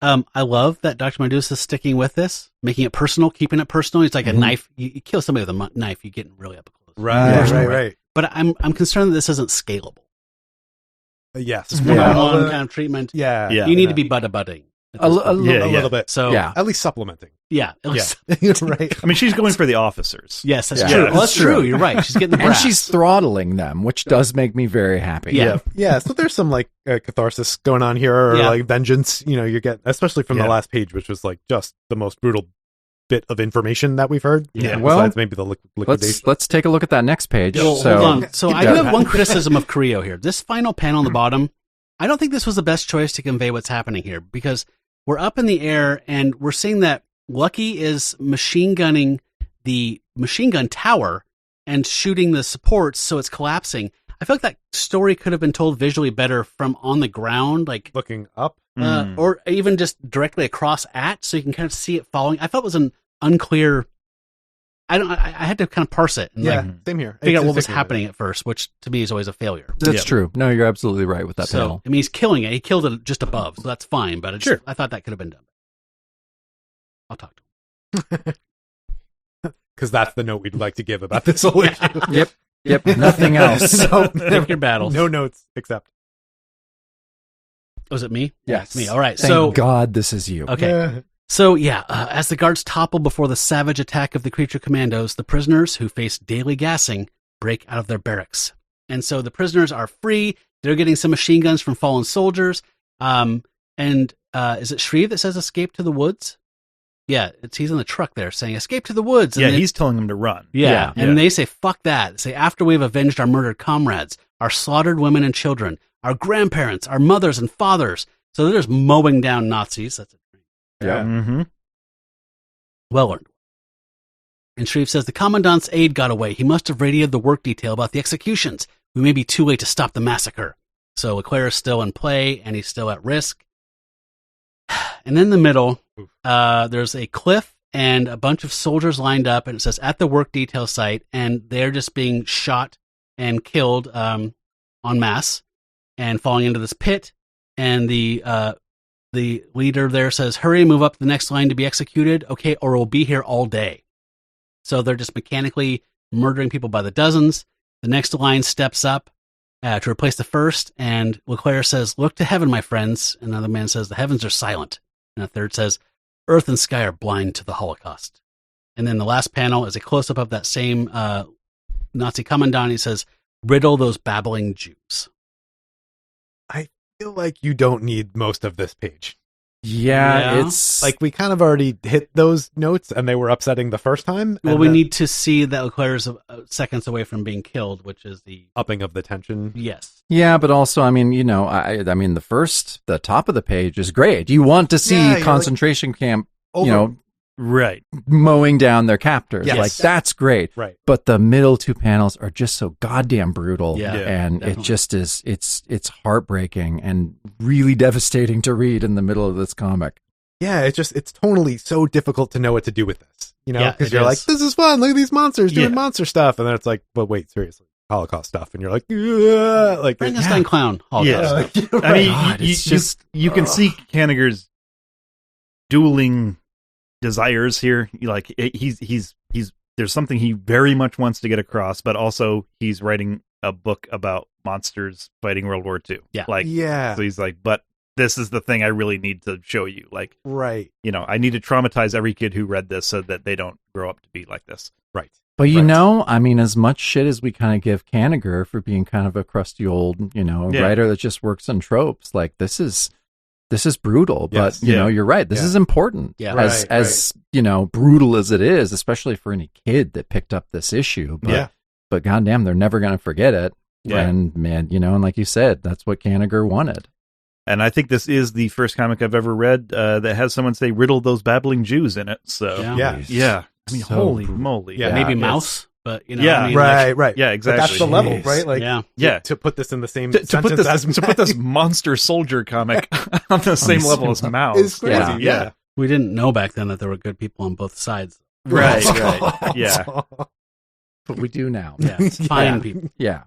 I love that Dr. Medusa is sticking with this, making it personal, keeping it personal. It's like a knife. You kill somebody with a knife, you get really up close. Right. But I'm concerned that this isn't scalable. Yes. It's one-on-one kind of treatment. Yeah. You need to be budding. A little bit. So at least supplementing. Yeah. Right. I mean, she's going for the officers. Yes, that's true. Well, that's true. You're right. She's getting the brass. And she's throttling them, which does make me very happy. Yeah. So there's some catharsis going on here, or like vengeance. You get, especially from the last page, which was like just the most brutal bit of information that we've heard. Yeah. Besides maybe the liquidation. Let's take a look at that next page. Hold on. So I do have one criticism of Carrillo here. This final panel on the bottom, I don't think this was the best choice to convey what's happening here, because we're up in the air and we're seeing that Lucky is machine gunning the machine gun tower and shooting the supports so it's collapsing. I feel like that story could have been told visually better from on the ground, like Looking up. or even just directly across so you can kind of see it falling. I felt it was an unclear. I had to kind of parse it and Same here. figure out It's what was exactly happening at first, which to me is always a failure. That's true. No, you're absolutely right with that So panel. I mean, he's killing it. He killed it just above, so that's fine. But I thought that could have been done. I'll talk to him. because that's the note we'd like to give about this whole issue. Yep. Nothing else. So Pick your battles. no notes except. Was it me? Yes. Me. All right. Thank so God this is you. okay. So, as the guards topple before the savage attack of the creature commandos, the prisoners, who face daily gassing, break out of their barracks. And so the prisoners are free. They're getting some machine guns from fallen soldiers. And is it Shreve that says escape to the woods? Yeah, he's in the truck there saying escape to the woods. And he's telling them to run. And they say, fuck that. They say, after we've avenged our murdered comrades, our slaughtered women and children, our grandparents, our mothers and fathers. So they're just mowing down Nazis. That's a Yeah. Mm-hmm. well earned. And Shreve says the commandant's aide got away. He must have radiated the work detail about the executions. We may be too late to stop the massacre. So Leclerc is still in play, and he's still at risk. And in the middle, there's a cliff and a bunch of soldiers lined up, and it says at the work detail site, and they're just being shot and killed en masse and falling into this pit. And the leader there says, hurry, move up to the next line to be executed, okay, or we'll be here all day. So they're just mechanically murdering people by the dozens. The next line steps up to replace the first, and Leclerc says, look to heaven, my friends. And another man says, the heavens are silent. And a third says, earth and sky are blind to the Holocaust. And then the last panel is a close-up of that same Nazi commandant. He says, riddle those babbling Jews. I feel like you don't need most of this page. Yeah, it's Like, we kind of already hit those notes, and they were upsetting the first time. Well, and we then need to see that Leclerc is seconds away from being killed, which is the... upping of the tension. Yes. Yeah, but also, I mean, I mean, the top of the page is great. You want to see Yeah, you're concentration camp, Over. Right. mowing down their captors. Yes. Like, that's great. Right. But the middle two panels are just so goddamn brutal. Yeah, and definitely. it just is, it's heartbreaking and really devastating to read in the middle of this comic. Yeah, it's tonally so difficult to know what to do with this. Yeah, Because it you're like, is. this is fun. Look at these monsters doing Yeah. monster stuff. And then it's like, but wait, seriously, Holocaust stuff. And you're like, ugh, like Frankenstein clown. Holocaust. Yeah. I mean, God, it's just you can see Kanigher's dueling desires here. Like he's there's something he very much wants to get across, but also he's writing a book about monsters fighting World War II. Yeah. Like, yeah, so he's like, but this is the thing I really need to show you. Like, right, I need to traumatize every kid who read this so that they don't grow up to be like this. right. But Right. I mean, as much shit as we kind of give Kanigher for being kind of a crusty old, Yeah. writer that just works on tropes, like this is brutal. Yes. But you're right. This Yeah. is important. Yeah. Right, as brutal as it is, especially for any kid that picked up this issue. But, Yeah. But goddamn, they're never going to forget it. Yeah. And man, and like you said, that's what Kanigher wanted. And I think this is the first comic I've ever read that has someone say "riddle those babbling Jews" in it. So Yeah. yeah. I mean, So holy brutal. moly! Yeah. Maybe it's- Mouse, but Yeah. I mean, Right, like, right. Yeah, But exactly. that's the level, Jeez. right? Like, Yeah. Yeah. to put this in the same to put sentence this as to put this monster soldier comic on the same level as Mouse is crazy. Yeah. Yeah. We didn't know back then that there were good people on both sides. Right, right. Yeah. But we do now. Yeah, fine Yeah. people. Yeah.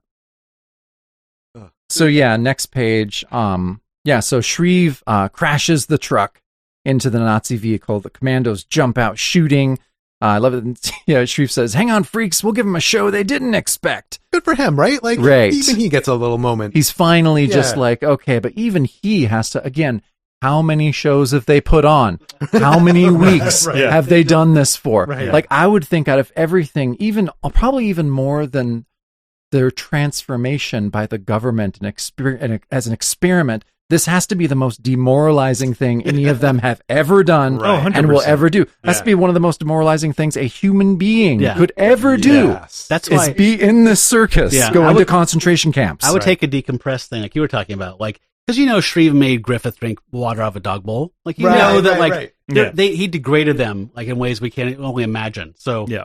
Ugh. So next page. So Shreve crashes the truck into the Nazi vehicle. The commandos jump out shooting. I love it. Yeah, Shreve says, "Hang on, freaks. We'll give them a show they didn't expect." Good for him, right? Like, Right. even he gets a little moment. He's finally just Yeah. like, okay, but even he has to, again, how many shows have they put on? How many weeks Right. have they done this for? Right. Like, I would think out of everything, probably even more than their transformation by the government as an experiment, this has to be the most demoralizing thing any of them have ever done Right. and will ever do. Has Yeah. to be one of the most demoralizing things a human being Yeah. could ever do. Yes. That's Is why be in this circus, Yeah, going I would- to concentration camps. I would Right. take a decompressed thing like you were talking about, like because Shreve made Griffith drink water out of a dog bowl. Like Right, know that right, like right. Yeah. he degraded them like in ways we can't only imagine. So Yeah.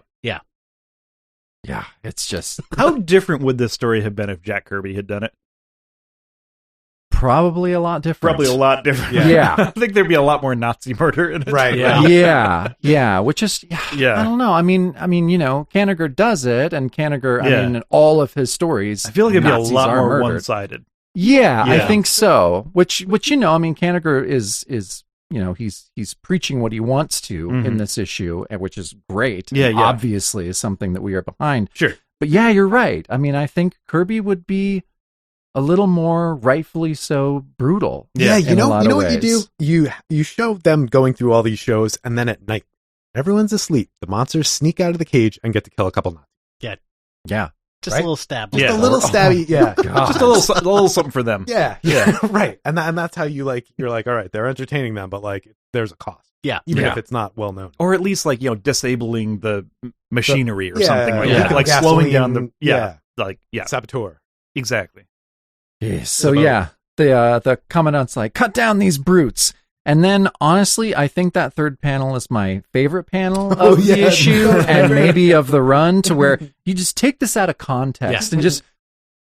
Yeah, it's just How different would this story have been if Jack Kirby had done it? probably a lot different. Probably a lot different. Yeah. I think there'd be a lot more Nazi murder in it. Right. Yeah, which is Yeah. I don't know. I mean, Kanigher does it, and Kanigher, Yeah. in all of his stories, I feel like it'd be Nazis a lot are more murdered. one-sided. Yeah, I Yeah. think so. Which Kanigher is he's preaching what he wants to in this issue, which is great. Yeah, and yeah. obviously is something that we are behind. Sure. But yeah, you're right. I mean, I think Kirby would be a little more rightfully so brutal. Yeah, in a lot of what you do? ways. You show them going through all these shows, and then at night, everyone's asleep. The monsters sneak out of the cage and get to kill a couple Nazis. Yeah. Just Right? a little stab. Just Yeah. a little stabby. Yeah. God. Just a little something for them. Yeah, Yeah. right. And that's how you're like, all right, they're entertaining them, but like, there's a cost, Yeah. even Yeah. if it's not well known. Or at least disabling the machinery or Yeah, something like yeah. that. Like slowing Gasoline, down the yeah. Saboteur. Exactly. Yeah, so yeah, the commandant's like, cut down these brutes. And then, honestly, I think that third panel is my favorite panel of the issue and maybe of the run, to where you just take this out of context and just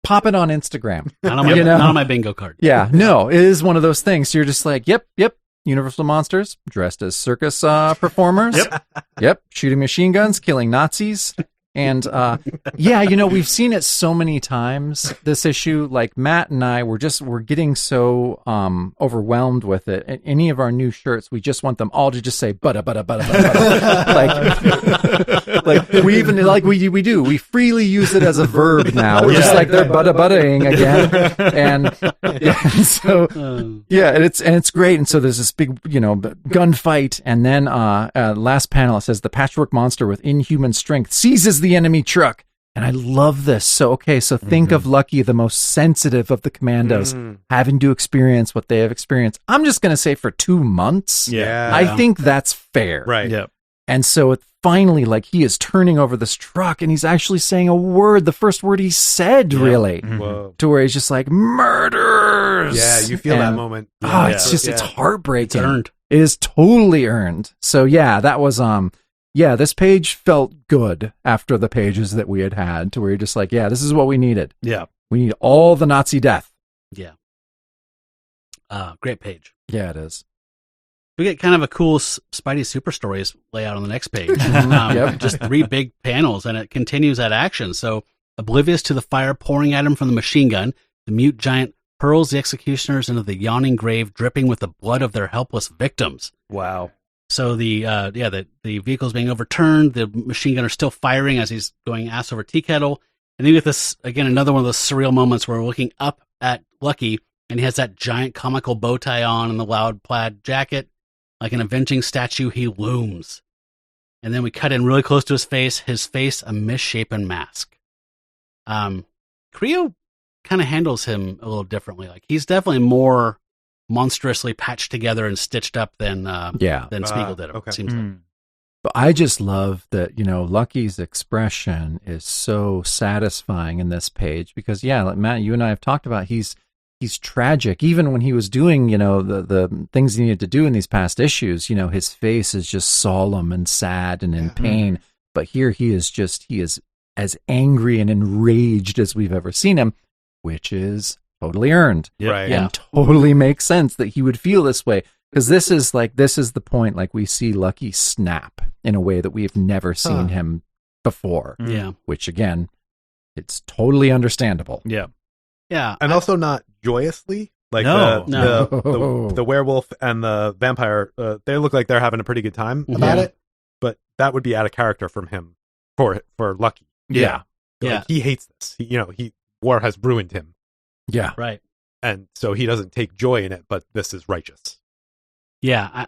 pop it on Instagram. Not on my, You know? not on my bingo card. Yeah, no, it is one of those things. You're just like, yep, Universal Monsters dressed as circus performers. Yep, shooting machine guns, killing Nazis. And we've seen it so many times, this issue. Like Matt and I we're getting so overwhelmed with it. And any of our new shirts, we just want them all to just say butta butta butta butta. like we even we do. We freely use it as a verb now. We're just like, they're butta buttaing again. And so and it's great. And so there's this big gunfight, and then last panel it says the patchwork monster with inhuman strength seizes the enemy truck. And I love this. So think of Lucky, the most sensitive of the commandos, having to experience what they have experienced. I'm just going to say for 2 months. Yeah. I think that's fair. Right. Yeah. And so finally, he is turning over this truck, and he's actually saying a word, the first word he said, really, Whoa. to where he's just like, murders. Yeah, you feel that moment. Oh, it's It's heartbreaking. earned. It is totally earned. So yeah, that was this page felt good after the pages that we had, to where you're just like, yeah, this is what we needed. Yeah. We need all the Nazi death. Yeah. Great page. Yeah, it is. We get kind of a cool Spidey Super Stories layout on the next page. Yep. Just 3 big panels, and it continues that action. So, oblivious to the fire pouring at him from the machine gun, the mute giant hurls the executioners into the yawning grave, dripping with the blood of their helpless victims. Wow. So the vehicle's being overturned. The machine gunner's still firing as he's going ass over tea kettle. And then we get this, again, another one of those surreal moments where we're looking up at Lucky, and he has that giant comical bow tie on and the loud plaid jacket. Like an avenging statue, he looms. And then we cut in really close to his face a misshapen mask. Creo kind of handles him a little differently. Like, he's definitely more monstrously patched together and stitched up than Spiegel did. Okay. It seems like. But I just love that, Lucky's expression is so satisfying in this page because, like Matt, you and I have talked about, he's tragic. Even when he was doing, the things he needed to do in these past issues, his face is just solemn and sad and in pain. But here he is as angry and enraged as we've ever seen him, which is totally earned. Right. And totally makes sense that he would feel this way. Because this is the point, we see Lucky snap in a way that we've never seen him before. Yeah. Which, again, it's totally understandable. Yeah. Yeah. And also not joyously. Like No. the werewolf and the vampire, they look like they're having a pretty good time about it. But that would be out of character from him for Lucky. Yeah. Like, he hates this. War has ruined him. Yeah. Right. And so he doesn't take joy in it, but this is righteous. Yeah.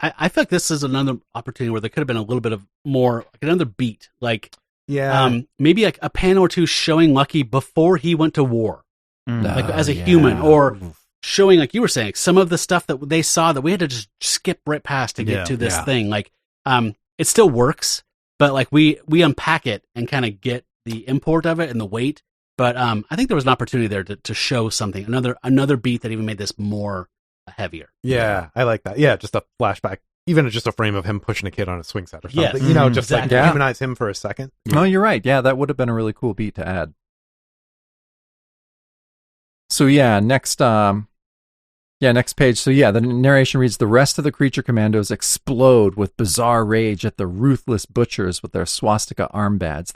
I feel like this is another opportunity where there could have been a little bit of more, like another beat. Like, maybe like a panel or two showing Lucky before he went to war. Like as a human, or showing, like you were saying, some of the stuff that they saw that we had to just skip right past to get to this thing. Like, it still works, but like we unpack it and kind of get the import of it and the weight. But I think there was an opportunity there to show something, another beat that even made this more heavier. Yeah, I like that. Yeah, just a flashback even just a frame of him pushing a kid on a swing set or something. Yes. You know, just Exactly. like humanize him for a second. No, you're right. Yeah, that would have been a really cool beat to add. So next page. So the narration reads, the rest of the creature commandos explode with bizarre rage at the ruthless butchers with their swastika armbands,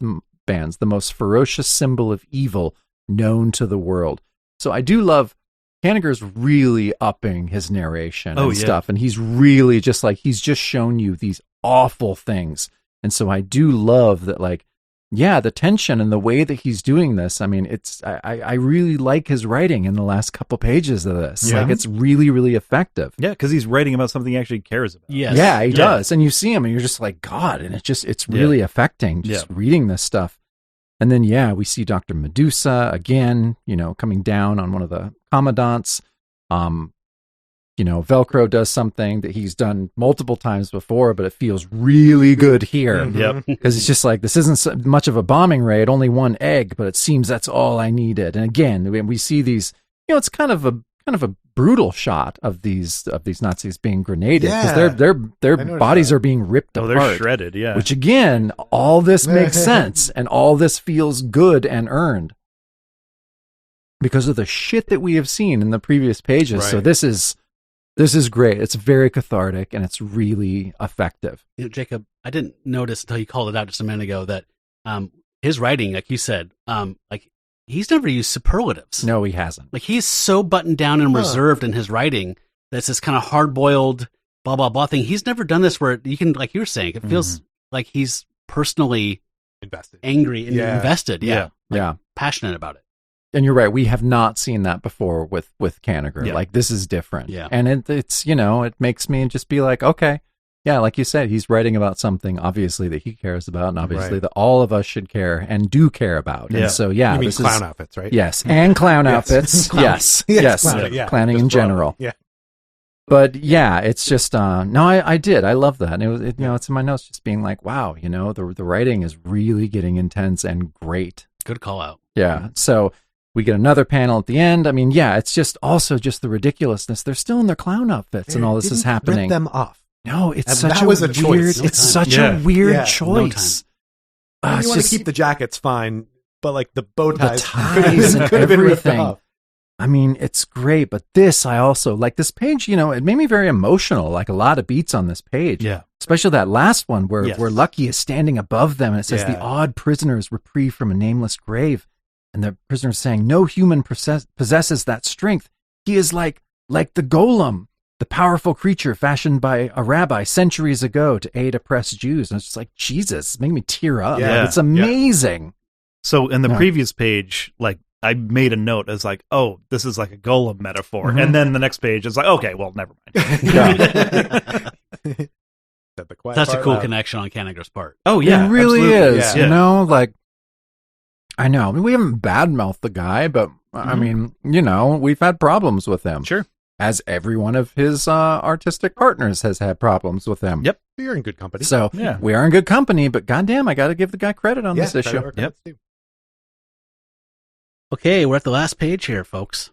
the most ferocious symbol of evil known to the world. So I do love Kanigher's really upping his narration and stuff. And he's really just like, he's just shown you these awful things. And so I do love that, like, the tension and the way that he's doing this. I mean, I really like his writing in the last couple pages of this. Yeah. Like, it's really, really effective. Yeah, because he's writing about something he actually cares about. Yes. Yeah, he does. And you see him and you're just like, God, and it's really affecting just reading this stuff. And then, we see Dr. Medusa again, coming down on one of the commandants. Velcro does something that he's done multiple times before, but it feels really good here. Yep. Because it's just like, this isn't so much of a bombing raid, only one egg, but it seems that's all I needed. And again, we see these, it's kind of a brutal shot of these Nazis being grenaded, because their bodies are being ripped apart. They're shredded, Which again, all this makes sense, and all this feels good and earned because of the shit that we have seen in the previous pages. Right. So this is great. It's very cathartic, and it's really effective. Jacob, I didn't notice until you called it out just a minute ago that his writing, like you said, like he's never used superlatives. No, he hasn't. Like he's so buttoned down and reserved in his writing that's this kind of hard-boiled blah blah blah thing. He's never done this where you can, like you were saying, it feels like he's personally Invested, angry and invested. Yeah. Passionate about it. And you're right. We have not seen that before with Kanigher. Yeah. Like, this is different. Yeah. And it's, it makes me just be like, okay, yeah, like you said, he's writing about something obviously that he cares about, and obviously that all of us should care and do care about. Yeah. And so, You mean this clown is, outfits, right? yes, and clown outfits. Yes. Clowning in general. Yeah. But it's just, no, I did. I love that. And it's in my notes just being like, wow, the writing is really getting intense and great. Good call out. Yeah. So we get another panel at the end. I mean, it's just also just the ridiculousness. They're still in their clown outfits and all this is happening. Rip them off. No, it's And such that was a choice. weird. No It's time. such a weird choice. You want to keep the jackets, fine, but like the bow ties, ties and could have been ripped everything. off. I mean, it's great, but this I also like. This page, it made me very emotional. Like a lot of beats on this page. Yeah. Especially that last one where Lucky is standing above them and it says the odd prisoners reprieve from a nameless grave. And the prisoner's saying, no human possesses that strength. He is like the golem, the powerful creature fashioned by a rabbi centuries ago to aid oppressed Jews. And it's just like, Jesus, make me tear up. Yeah. Like, it's amazing. So in the previous page, like, I made a note as like, oh, this is like a golem metaphor. Mm-hmm. And then the next page is like, okay, well, never mind. That's a cool connection on Kanigher's part. Oh, yeah. It really absolutely. is. Yeah. Like, I know. I mean, we haven't badmouthed the guy, but I mean, we've had problems with him. Sure. As every one of his artistic partners has had problems with him. Yep. You're in good company. So we are in good company, but goddamn, I got to give the guy credit on this issue. Yep. Okay, we're at the last page here, folks.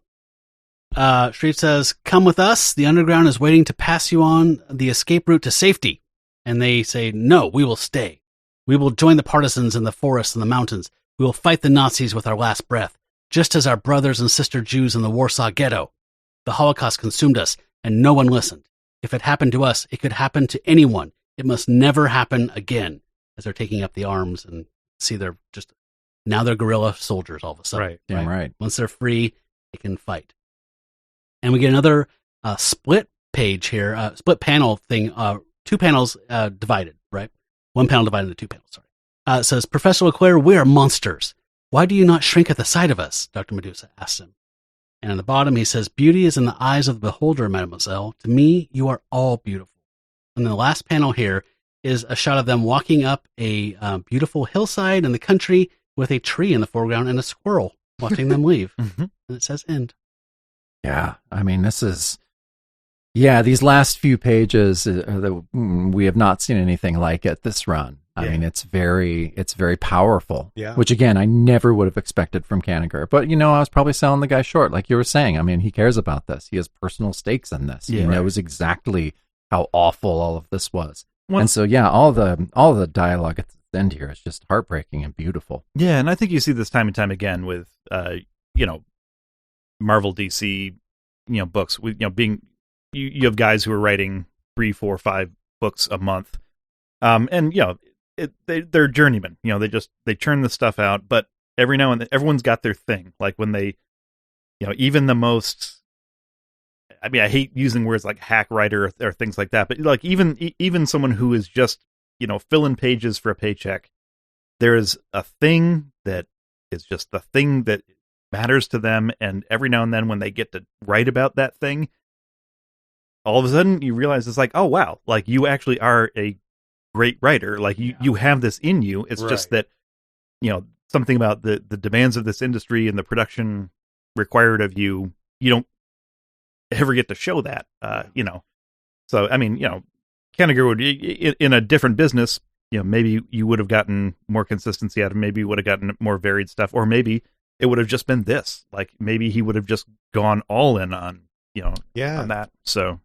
Street says, come with us. The underground is waiting to pass you on the escape route to safety. And they say, no, we will stay. We will join the partisans in the forests and the mountains. We will fight the Nazis with our last breath, just as our brothers and sister Jews in the Warsaw Ghetto. The Holocaust consumed us, and no one listened. If it happened to us, it could happen to anyone. It must never happen again. As they're taking up the arms and see now they're guerrilla soldiers all of a sudden. Right. Damn right. Once they're free, they can fight. And we get another split page here, split panel thing, two panels divided, right? One panel divided into two panels, sorry. It says, Professor LeClaire, we are monsters. Why do you not shrink at the sight of us? Dr. Medusa asks him. And on the bottom, he says, beauty is in the eyes of the beholder, mademoiselle. To me, you are all beautiful. And then the last panel here is a shot of them walking up a beautiful hillside in the country with a tree in the foreground and a squirrel watching them leave. And it says end. Yeah. I mean, this is, these last few pages, we have not seen anything like it this run. I mean, it's very powerful. Yeah. Which again, I never would have expected from Kanigher. But I was probably selling the guy short, like you were saying. I mean, he cares about this. He has personal stakes in this. He knows exactly how awful all of this was. Well, and so, yeah, all the dialogue at the end here is just heartbreaking and beautiful. Yeah, and I think you see this time and time again with, Marvel, DC, books. With being you have guys who are writing 3, 4, 5 books a month, and they're journeymen. They churn the stuff out, but every now and then everyone's got their thing. Like when they, even the most. I mean, I hate using words like hack writer or things like that, but like even someone who is just filling pages for a paycheck, there is a thing that is just the thing that matters to them, and every now and then when they get to write about that thing, all of a sudden you realize it's like, oh wow, like you actually are a great writer, like you have this in you. It's just that something about the demands of this industry and the production required of you don't ever get to show that, So, I mean, Kanigher would, in a different business, maybe you would have gotten more consistency out of him. Maybe you would have gotten more varied stuff, or maybe it would have just been this. Like maybe he would have just gone all in on, on that. So,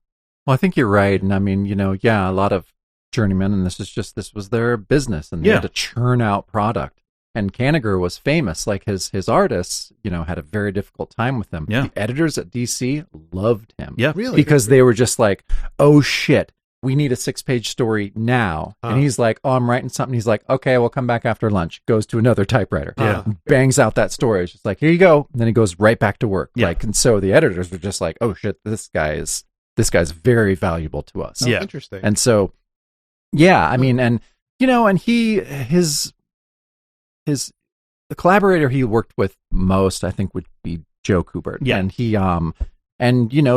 well, I think you're right, and I mean, a lot of journeymen, and this was their business, and they had to churn out product. And Kanigher was famous, like his artists, had a very difficult time with him. Yeah. The editors at DC loved him. Yeah, really, because they were just like, oh shit, we need a 6-page story now. And he's like, oh, I'm writing something. He's like, okay, we'll come back after lunch. Goes to another typewriter. Yeah. Bangs out that story. It's just like, here you go. And then he goes right back to work. Yeah. Like, and so the editors were just like, oh shit, this guy's very valuable to us. Oh, interesting. And so, yeah, I mean, and and the collaborator he worked with most, I think, would be Joe Kubert. Yeah. And he,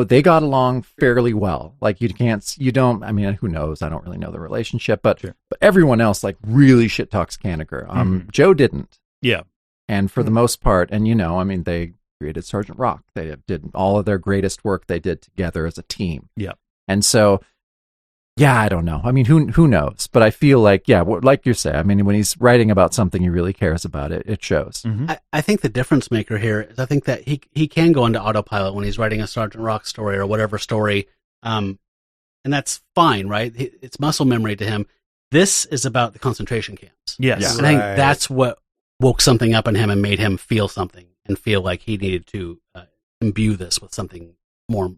they got along fairly well. Like I mean, who knows? I don't really know the relationship, but everyone else like really shit talks Kanigher. Joe didn't. Yeah. And for the most part, and I mean, they created Sergeant Rock. They did all of their greatest work they did together as a team. Yeah. And so, yeah, I don't know. I mean, who knows? But I feel like, like you say, I mean, when he's writing about something he really cares about, it shows. Mm-hmm. I think the difference maker here is I think that he can go into autopilot when he's writing a Sergeant Rock story or whatever story, and that's fine, right? It's muscle memory to him. This is about the concentration camps. Yes. Yeah. And I think that's what woke something up in him and made him feel something and feel like he needed to imbue this with something more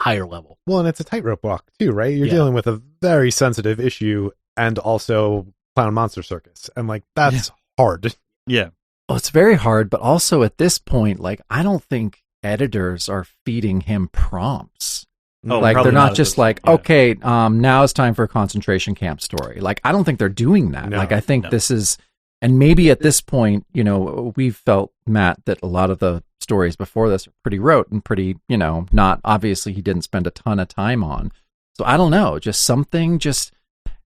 higher level. Well, and it's a tightrope walk too, right? You're dealing with a very sensitive issue and also Clown Monster Circus, and like that's hard. Yeah. Well, it's very hard, but also at this point, like I don't think editors are feeding him prompts. Like they're not just like, okay, now it's time for a concentration camp story. Like I don't think they're doing that. Like I think this is, and maybe at this point, we've felt, Matt, that a lot of the stories before this are pretty rote and pretty, not obviously he didn't spend a ton of time on. So I don't know, just something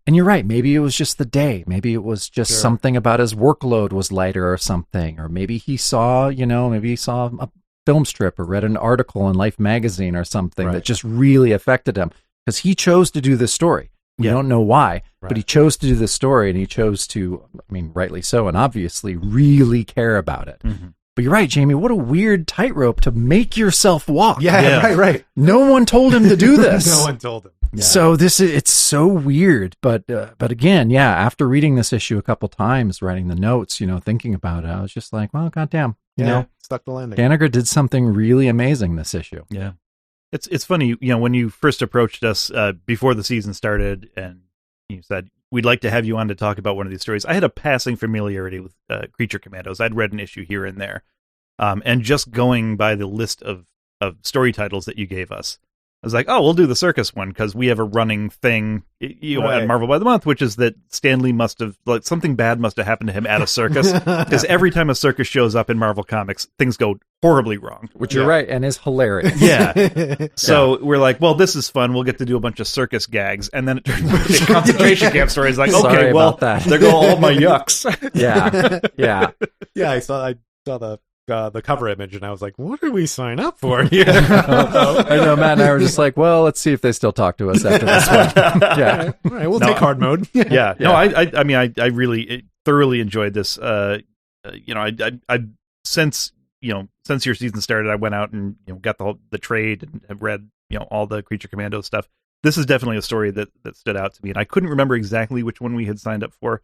and you're right, maybe it was just the day. Maybe it was just something about his workload was lighter or something. Or maybe he saw, a film strip or read an article in Life magazine or something that just really affected him. Because he chose to do this story. We don't know why, but he chose to do this story, and he chose to, I mean, rightly so, and obviously really care about it. Mm-hmm. But you're right, Jamie, what a weird tightrope to make yourself walk. Yeah. Right. No one told him to do this. No one told him. Yeah. So it's so weird. But again, after reading this issue a couple times, writing the notes, thinking about it, I was just like, well, goddamn, stuck the landing. Kanigher did something really amazing this issue. Yeah. It's funny, when you first approached us before the season started and you said, we'd like to have you on to talk about one of these stories. I had a passing familiarity with Creature Commandos. I'd read an issue here and there. And just going by the list of story titles that you gave us, I was like, oh, we'll do the circus one because we have a running thing at Marvel by the Month, which is that Stan Lee must have, like, something bad must have happened to him at a circus. Because every time a circus shows up in Marvel Comics, things go horribly wrong. Which you're right, and is hilarious. Yeah. So we're like, well, this is fun. We'll get to do a bunch of circus gags. And then it turns into a concentration camp story. It's like, okay, well, there go all my yucks. Yeah. Yeah, I saw the cover image and I was like, what did we sign up for here? I know, Matt and I were just like, well, let's see if they still talk to us after this one. Yeah. All right, we'll take hard mode. Yeah. No, I mean, I really thoroughly enjoyed this. I since your season started, I went out and got the trade and have read all the Creature Commando stuff. this is definitely a story that stood out to me, and I couldn't remember exactly which one we had signed up for.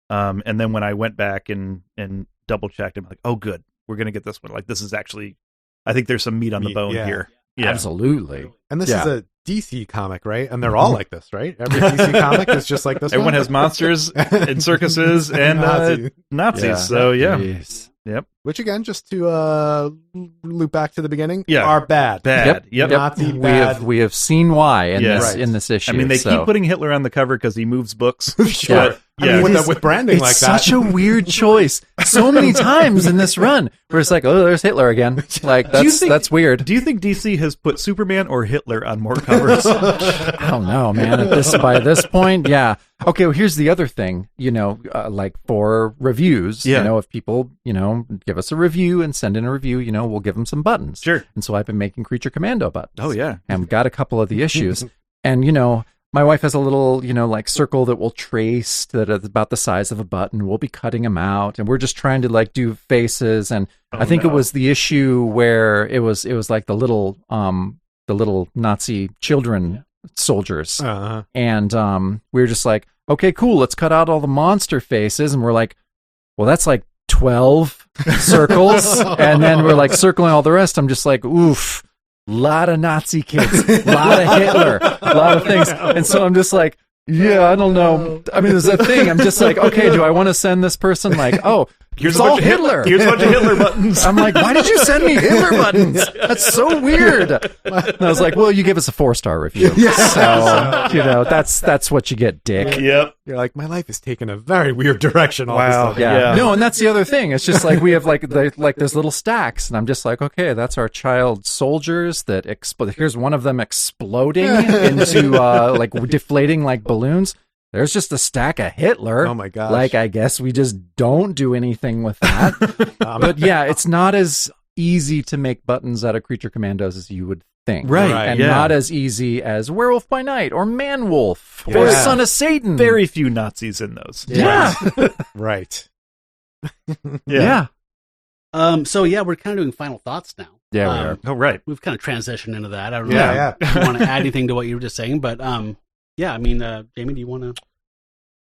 And then when I went back and double checked, I'm like, oh, good, we're gonna get this one. Like, this is actually, I think there's some meat on the bone here. Yeah, absolutely. And this is a DC comic, right? And they're all like this, right? Every DC comic is just like this. Everyone has monsters and circuses and Nazis. Yeah. So yeah. Jeez. Yep. Which again, just to loop back to the beginning, Yeah. are bad. Bad. Yep. Nazi bad. We have seen why in Yes. this in this issue. I mean, they keep putting Hitler on the cover because he moves books. Sure. But, I mean, yeah. with branding it's like that. such a weird choice. So many times in this run, where it's like, oh, there's Hitler again. Like that's weird. Do you think DC has put Superman or Hitler on more covers? I don't know, man. By this point, yeah. Okay, well, here's the other thing. Like for reviews, if people, give us a review and send in a review, we'll give them some buttons. Sure. And so I've been making Creature Commando buttons. Oh yeah. And we've got a couple of the issues, and my wife has a little, like circle that we'll trace that is about the size of a button. We'll be cutting them out, and we're just trying to like do faces. And I think it was the issue where it was like the little Nazi children soldiers, and we were just like, okay, cool, let's cut out all the monster faces, and we're like, well, that's like 12 circles, and then we're like circling all the rest. I'm just like, oof. Lot of Nazi kids, lot of Hitler, a lot of things. And so I'm just like, yeah, I don't know. I mean, there's a thing. I'm just like, okay, do I want to send this person like, oh, here's all Hitler. Here's a bunch of Hitler buttons. I'm like, why did you send me Hitler buttons? That's so weird. And I was like, well, you give us a 4-star review. So, that's what you get, dick. Yep. You're like, my life is taking a very weird direction. All of a sudden. Yeah. No, and that's the other thing. It's just like we have like there's little stacks, and I'm just like, okay, that's our child soldiers that explode. Here's one of them exploding into like deflating like balloons. There's just a stack of Hitler. Oh my gosh. Like, I guess we just don't do anything with that. But yeah, it's not as easy to make buttons out of Creature Commandos as you would think. Right. And not as easy as Werewolf by Night or Man-Wolf Yeah. or Son of Satan. Very few Nazis in those. Yeah. Right. Yeah. So yeah, we're kind of doing final thoughts now. Yeah, we are. Oh, right. We've kind of transitioned into that. I don't know Yeah, if you want to add anything to what you were just saying, but yeah, I mean, Jamie, do you want to?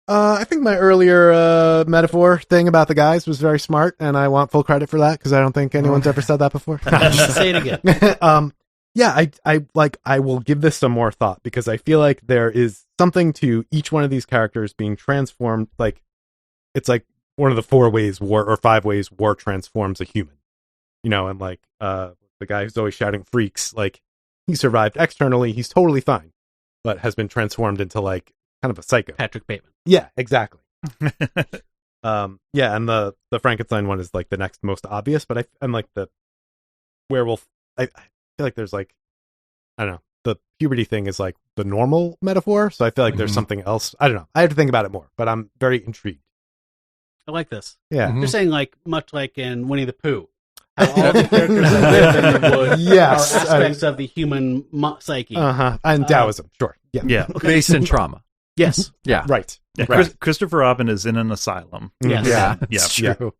I think my earlier metaphor thing about the guys was very smart, and I want full credit for that because I don't think anyone's ever said that before. Say it again. Yeah, I will give this some more thought because I feel like there is something to each one of these characters being transformed. Like, it's like one of the 4 ways war or 5 ways war transforms a human, and like the guy who's always shouting freaks, like he survived externally, he's totally fine, but has been transformed into like kind of a psycho. Patrick Bateman. Yeah, exactly. Yeah, and the Frankenstein one is like the next most obvious, but and like the werewolf, I feel like there's like, I don't know, the puberty thing is like the normal metaphor, so I feel like there's something else. I don't know. I have to think about it more, but I'm very intrigued. I like this. Yeah. You're saying like much like in Winnie the Pooh. How all the characters that live in the woods Yes, are aspects of the human psyche. And Taoism, sure. Yeah. Yeah. Based in trauma. Yes. Yeah. Right. Yeah, Right. Christopher Robin is in an asylum. Yes. Yeah. Yeah. It's Yeah. true.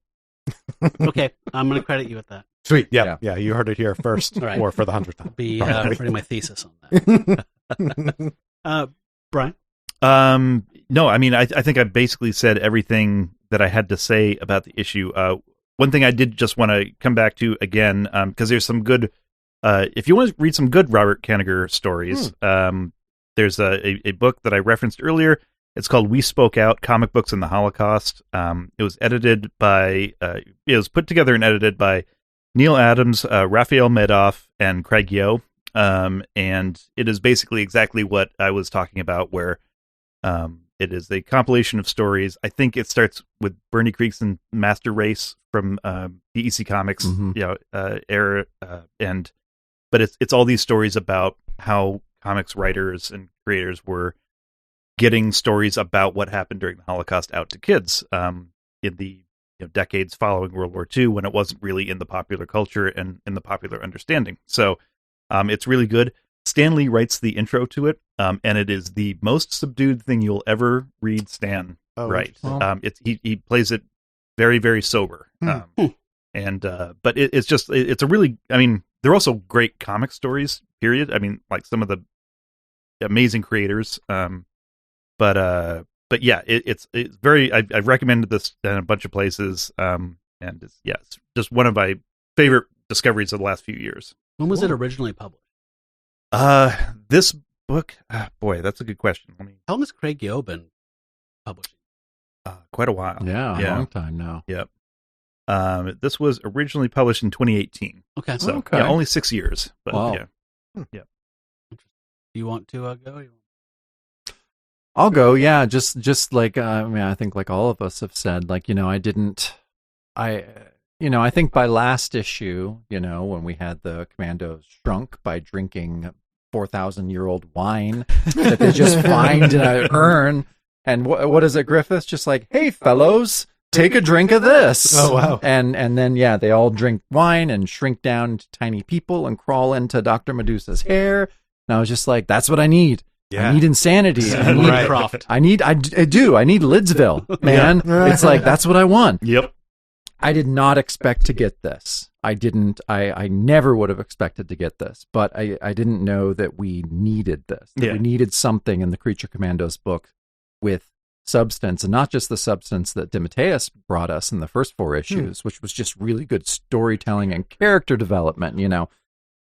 Okay, I'm going to credit you with that. Sweet. Yeah. Yeah. You heard it here first, Right. or for the 100th time. Be Probably. writing my thesis on that. Brian? No, I mean, I think I basically said everything that I had to say about the issue. One thing I did just want to come back to again, because there's some good, if you want to read some good Robert Kanigher stories, there's a book that I referenced earlier. It's called We Spoke Out, Comic Books in the Holocaust. It was edited by, it was put together and edited by Neil Adams, Raphael Madoff, and Craig Yo. And it is basically exactly what I was talking about, where it is a compilation of stories. I think it starts with Bernie Creekson Master Race from the EC Comics era, but it's all these stories about how comics writers and creators were getting stories about what happened during the Holocaust out to kids in the decades following World War II, when it wasn't really in the popular culture and in the popular understanding. So it's really good. Stan Lee writes the intro to it, and it is the most subdued thing you'll ever read Stan write. He plays it very, very sober. But it's a really, I mean, they're also great comic stories, period. I mean, like some of the amazing creators. But yeah, it's very. I've recommended this in a bunch of places. And it's just one of my favorite discoveries of the last few years. When was it originally published? This book, boy, that's a good question. How long has Craig Yo been publishing? Quite a while. Yeah, a long time now. Yep. This was originally published in 2018. Okay. So yeah, only 6 years. But wow. Yeah. Do you want to go? I'll go. Yeah, just like I think like all of us have said, like I think by last issue, when we had the commandos shrunk by drinking 4,000-year-old wine that they just find in an urn, and what is it, Griffiths? Just like, hey fellows, take a drink of this. Oh wow! And then they all drink wine and shrink down to tiny people and crawl into Dr. Medusa's hair. And I was just like, that's what I need. Yeah. I need insanity. I need Croft. I do. I need Lidsville, man. It's like, that's what I want. Yep. I did not expect to get this. I never would have expected to get this, but I didn't know that we needed this. That we needed something in the Creature Commandos book with substance, and not just the substance that DeMatteis brought us in the first 4 issues, which was just really good storytelling and character development,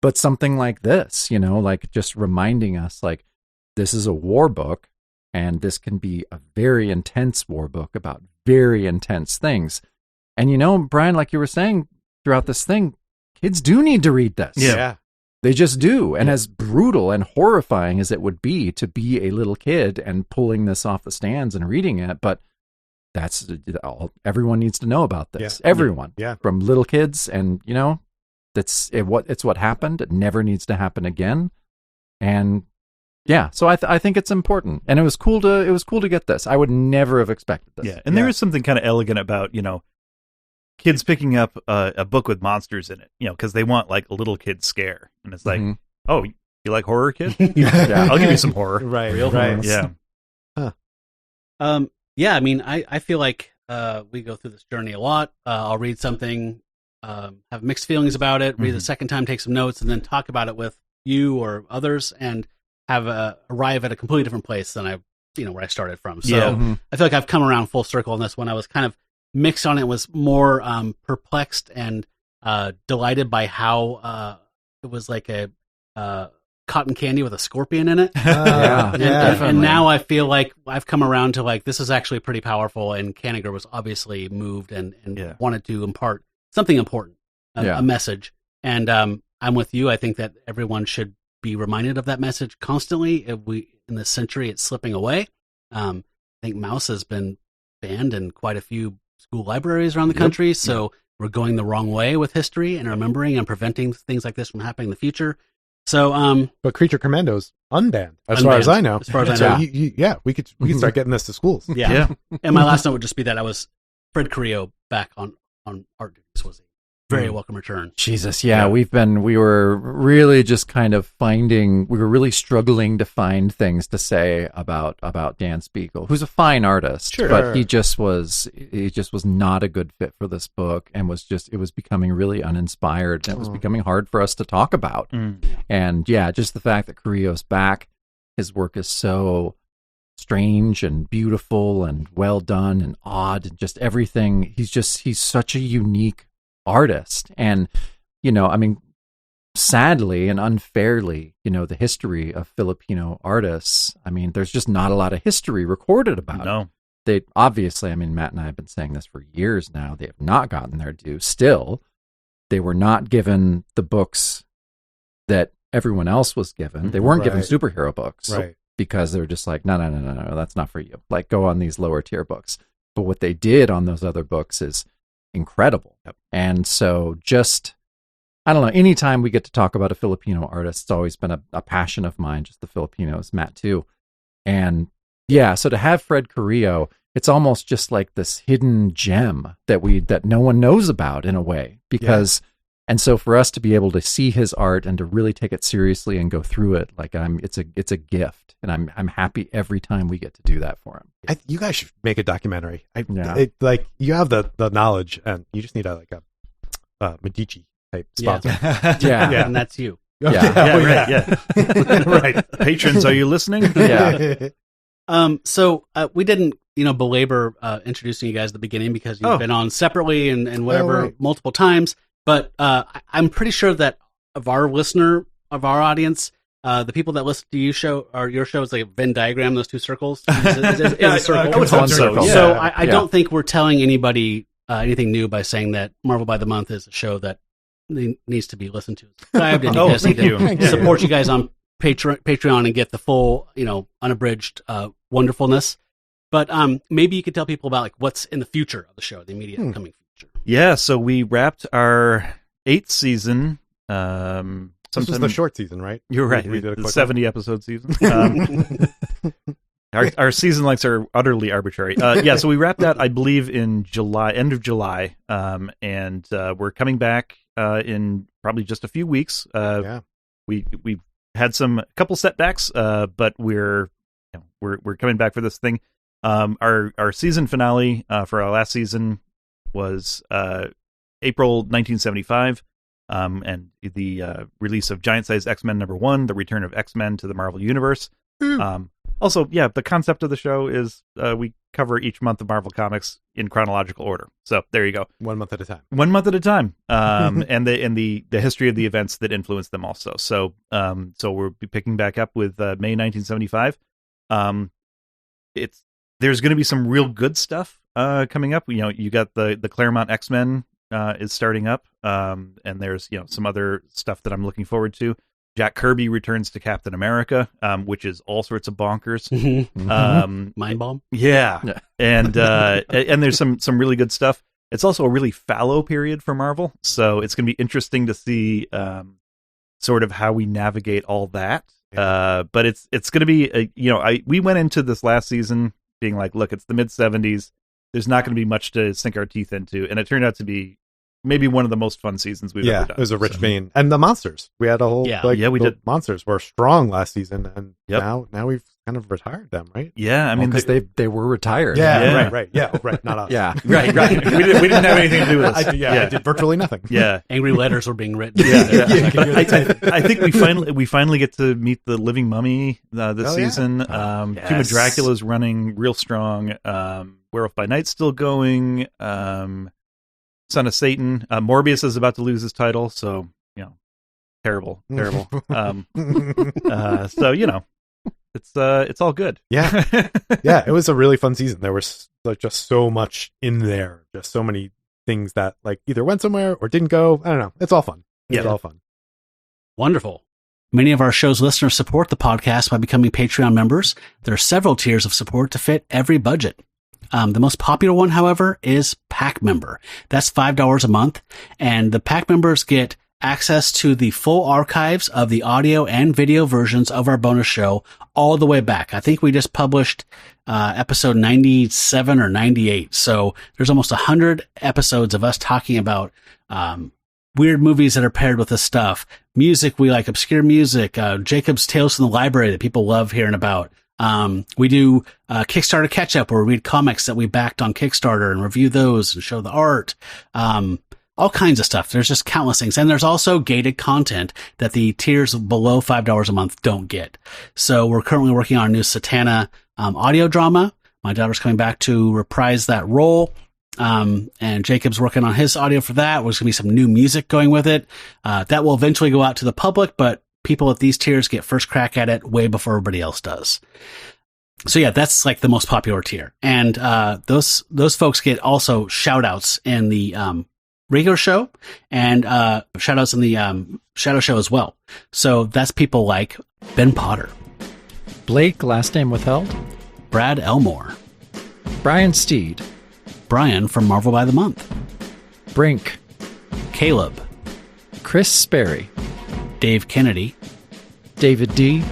but something like this, like just reminding us, like, this is a war book, and this can be a very intense war book about very intense things. And Bryan, like you were saying throughout this thing, kids do need to read this. Yeah. They just do. And as brutal and horrifying as it would be to be a little kid and pulling this off the stands and reading it, but that's all. Everyone needs to know about this. Yeah. Everyone. Yeah. From little kids, and it's what happened. It never needs to happen again. And yeah, so I think it's important, and it was cool to get this. I would never have expected this. Yeah, and there is something kind of elegant about kids picking up a book with monsters in it, because they want like a little kid scare, and it's like, oh, you like horror, kid? Yeah, I'll give you some horror. Right, real right. horror. Yeah. Yeah. I mean, I feel like we go through this journey a lot. I'll read something, have mixed feelings about it, read the second time, take some notes, and then talk about it with you or others, and have arrive at a completely different place than where I started from. So I feel like I've come around full circle on this one. I was kind of mixed on it, was more perplexed and delighted by how it was like a cotton candy with a scorpion in it. And now I feel like I've come around to like, this is actually pretty powerful, and Kanigher was obviously moved and wanted to impart something important, a message. And I'm with you. I think that everyone should be reminded of that message constantly. In this century, it's slipping away. I think Mouse has been banned in quite a few school libraries around the country, so we're going the wrong way with history and remembering and preventing things like this from happening in the future. So, but Creature Commandos unbanned, as far as I know. As far as I know, so we could start getting this to schools. Yeah. And my last note would just be that I was Fred Carrillo back on art duties was a very welcome return. Jesus, we were really just kind of we were really struggling to find things to say about Dan Spiegel, who's a fine artist, but he just was not a good fit for this book, and it was becoming really uninspired, and it was becoming hard for us to talk about. And just the fact that Carrillo's back, his work is so strange and beautiful and well done and odd, and just everything. He's such a unique artist. And sadly and unfairly, the history of Filipino artists, there's just not a lot of history recorded about it. They obviously, Matt and I have been saying this for years now, they have not gotten their due. Still, they were not given the books that everyone else was given. They weren't given superhero books, because they're just like, no, that's not for you. Like, go on these lower tier books. But what they did on those other books is incredible. And so I don't know, anytime we get to talk about a Filipino artist, it's always been a passion of mine, just the Filipinos, Matt too. And so to have Fred Carrillo, it's almost just like this hidden gem that no one knows about in a way, because and so for us to be able to see his art and to really take it seriously and go through it, like it's a gift, and I'm happy every time we get to do that for him. You guys should make a documentary. You have the knowledge, and you just need a Medici type sponsor. And that's you. Yeah. Right. Patrons, are you listening? Yeah. So we didn't, belabor introducing you guys at the beginning because you've been on separately and whatever multiple times. But I'm pretty sure that of our audience, the people that listen to your show is like a Venn diagram, those two circles. Is a circle. I would hope so. Yeah. So I don't think we're telling anybody anything new by saying that Marvel by the Month is a show that needs to be listened to, subscribed, and you guys need to support you guys on Patreon and get the full, unabridged wonderfulness. But maybe you could tell people about like what's in the future of the show, the immediate coming future. Yeah, so we wrapped our 8th season. This was the short season, right? You're right. We did a the quick 70 episode season. Our season lengths are utterly arbitrary. So we wrapped that, I believe, in July, end of July, and we're coming back in probably just a few weeks. We had a couple setbacks, but we're coming back for this thing. Our season finale for our last season was April 1975. And the release of Giant Size X-Men #1, the return of X-Men to the Marvel Universe. Also, the concept of the show is we cover each month of Marvel Comics in chronological order. So there you go. 1 month at a time. 1 month at a time. And the history of the events that influenced them also. So we'll be picking back up with May 1975. There's going to be some real good stuff coming up. You got the Claremont X-Men is starting up, and there's some other stuff that I'm looking forward to. Jack Kirby returns to Captain America, which is all sorts of bonkers. Mind bomb. Yeah. And there's some really good stuff. It's also a really fallow period for Marvel, so it's going to be interesting to see sort of how we navigate all that. But it's going to be we went into this last season being like, look, it's the mid 70s. There's not going to be much to sink our teeth into, and it turned out to be maybe one of the most fun seasons we've ever done. It was a rich vein. And the monsters. We had a whole we did. Monsters were strong last season, and now we've kind of retired them, right? Yeah, I mean, because they were retired. Right. Yeah, right. Not us. Yeah, right. We didn't have anything to do with this. I did virtually nothing. Yeah, angry letters were being written. I think we finally get to meet the Living Mummy this season. Tomb of Dracula's running real strong. Werewolf by Night's still going. Son of Satan. Morbius is about to lose his title, so terrible. So it's all good. Yeah, it was a really fun season. There was just so much in there, just so many things that like either went somewhere or didn't go. I don't know. It's all fun. It's all fun. Wonderful. Many of our show's listeners support the podcast by becoming Patreon members. There are several tiers of support to fit every budget. The most popular one, however, is Pack Member. That's $5 a month, and the Pack members get access to the full archives of the audio and video versions of our bonus show all the way back. I think we just published episode 97 or 98, so there's almost 100 episodes of us talking about weird movies that are paired with this stuff. Music, we like obscure music, Jacob's Tales from the Library that people love hearing about. We do Kickstarter catch-up where we read comics that we backed on Kickstarter and review those and show the art. All kinds of stuff. There's just countless things. And there's also gated content that the tiers below $5 a month don't get. So we're currently working on a new Satana audio drama. My daughter's coming back to reprise that role. And Jacob's working on his audio for that. There's going to be some new music going with it. That will eventually go out to the public, but people at these tiers get first crack at it way before everybody else does. So that's like the most popular tier. And those folks get also shout outs in the regular show and shout outs in the shadow show as well. So that's people like Ben Potter, Blake, last name withheld, Brad Elmore, Brian Steed, Bryan from Marvel by the Month, Brink, Caleb, Chris Sperry, Dave Kennedy, David D.,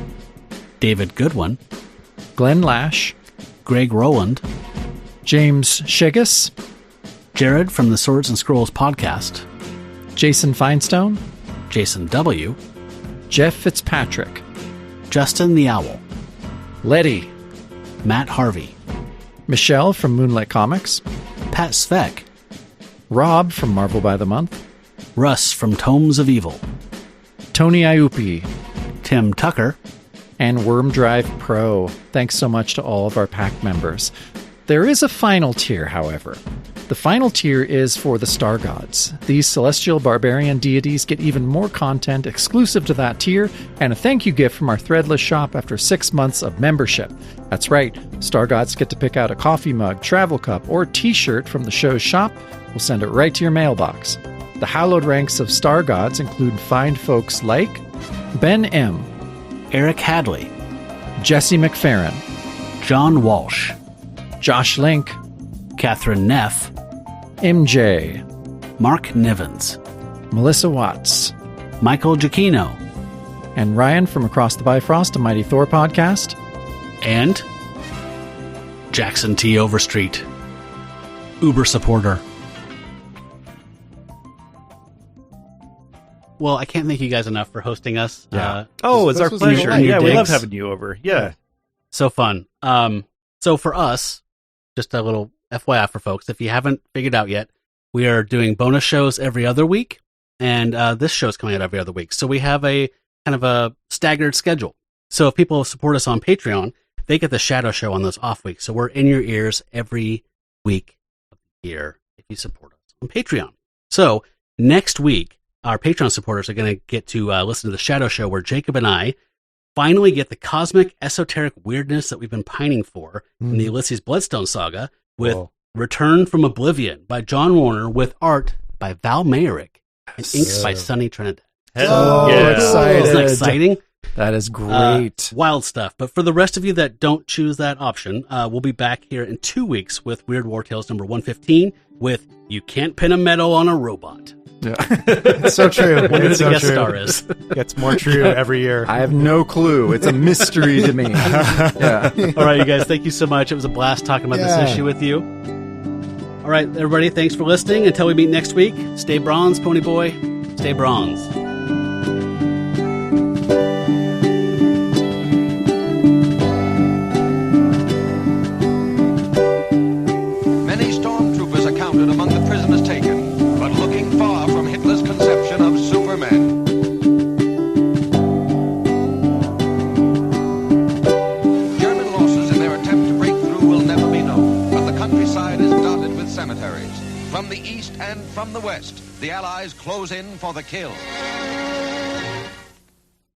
David Goodwin, Glenn Lash, Greg Rowland, James Shiggis, Jared from the Swords and Scrolls podcast, Jason Feinstone, Jason W., Jeff Fitzpatrick, Justin the Owl, Letty, Matt Harvey, Michelle from Moonlit Comics, Pat Svek, Rob from Marvel by the Month, Russ from Tomes of Evil, Tony Iupi, Tim Tucker, and Worm Drive Pro. Thanks so much to all of our pack members. There is a final tier, however. The final tier is for the Star Gods. These celestial barbarian deities get even more content exclusive to that tier, and a thank you gift from our Threadless shop after 6 months of membership. That's right, Star Gods get to pick out a coffee mug, travel cup, or t-shirt from the show's shop. We'll send it right to your mailbox. The hallowed ranks of Star Gods include fine folks like Ben M., Eric Hadley, Jesse McFerrin, John Walsh, Josh Link, Catherine Neff, MJ, Mark Nivens, Melissa Watts, Michael Giacchino, and Ryan from Across the Bifrost, a Mighty Thor podcast, and Jackson T. Overstreet, Uber supporter. Well, I can't thank you guys enough for hosting us. Yeah. It's our was pleasure. new Yeah, we digs. love having you over. Yeah. So fun. So for us, just a little FYI for folks, if you haven't figured out yet, we are doing bonus shows every other week, and this show's coming out every other week. So we have a kind of a staggered schedule. So if people support us on Patreon, they get the shadow show on those off weeks. So we're in your ears every week of the year if you support us on Patreon. So next week, our Patreon supporters are going to get to listen to the shadow show where Jacob and I finally get the cosmic esoteric weirdness that we've been pining for in the Ulysses Bloodstone saga with Return from Oblivion by John Warner with art by Val Mayerick and inks by Sonny Trinidad. excited. Isn't that exciting? That is great. Wild stuff. But for the rest of you that don't choose that option, we'll be back here in 2 weeks with Weird War Tales number 115 with You Can't Pin a Medal on a Robot. Yeah. It's so true. Wonder who It's the so guest true. star is. Gets more true every year. I have no clue. It's a mystery to me. Yeah. All right, you guys, thank you so much. It was a blast talking about this issue with you. All right, everybody, thanks for listening. Until we meet next week, stay bronze, Pony Boy. Stay bronze. Many stormtroopers are counted among the prisoners taken, but looking far from Hitler's conception of supermen. German losses in their attempt to break through will never be known, but the countryside is dotted with cemeteries. From the east and from the west, the Allies close in for the kill.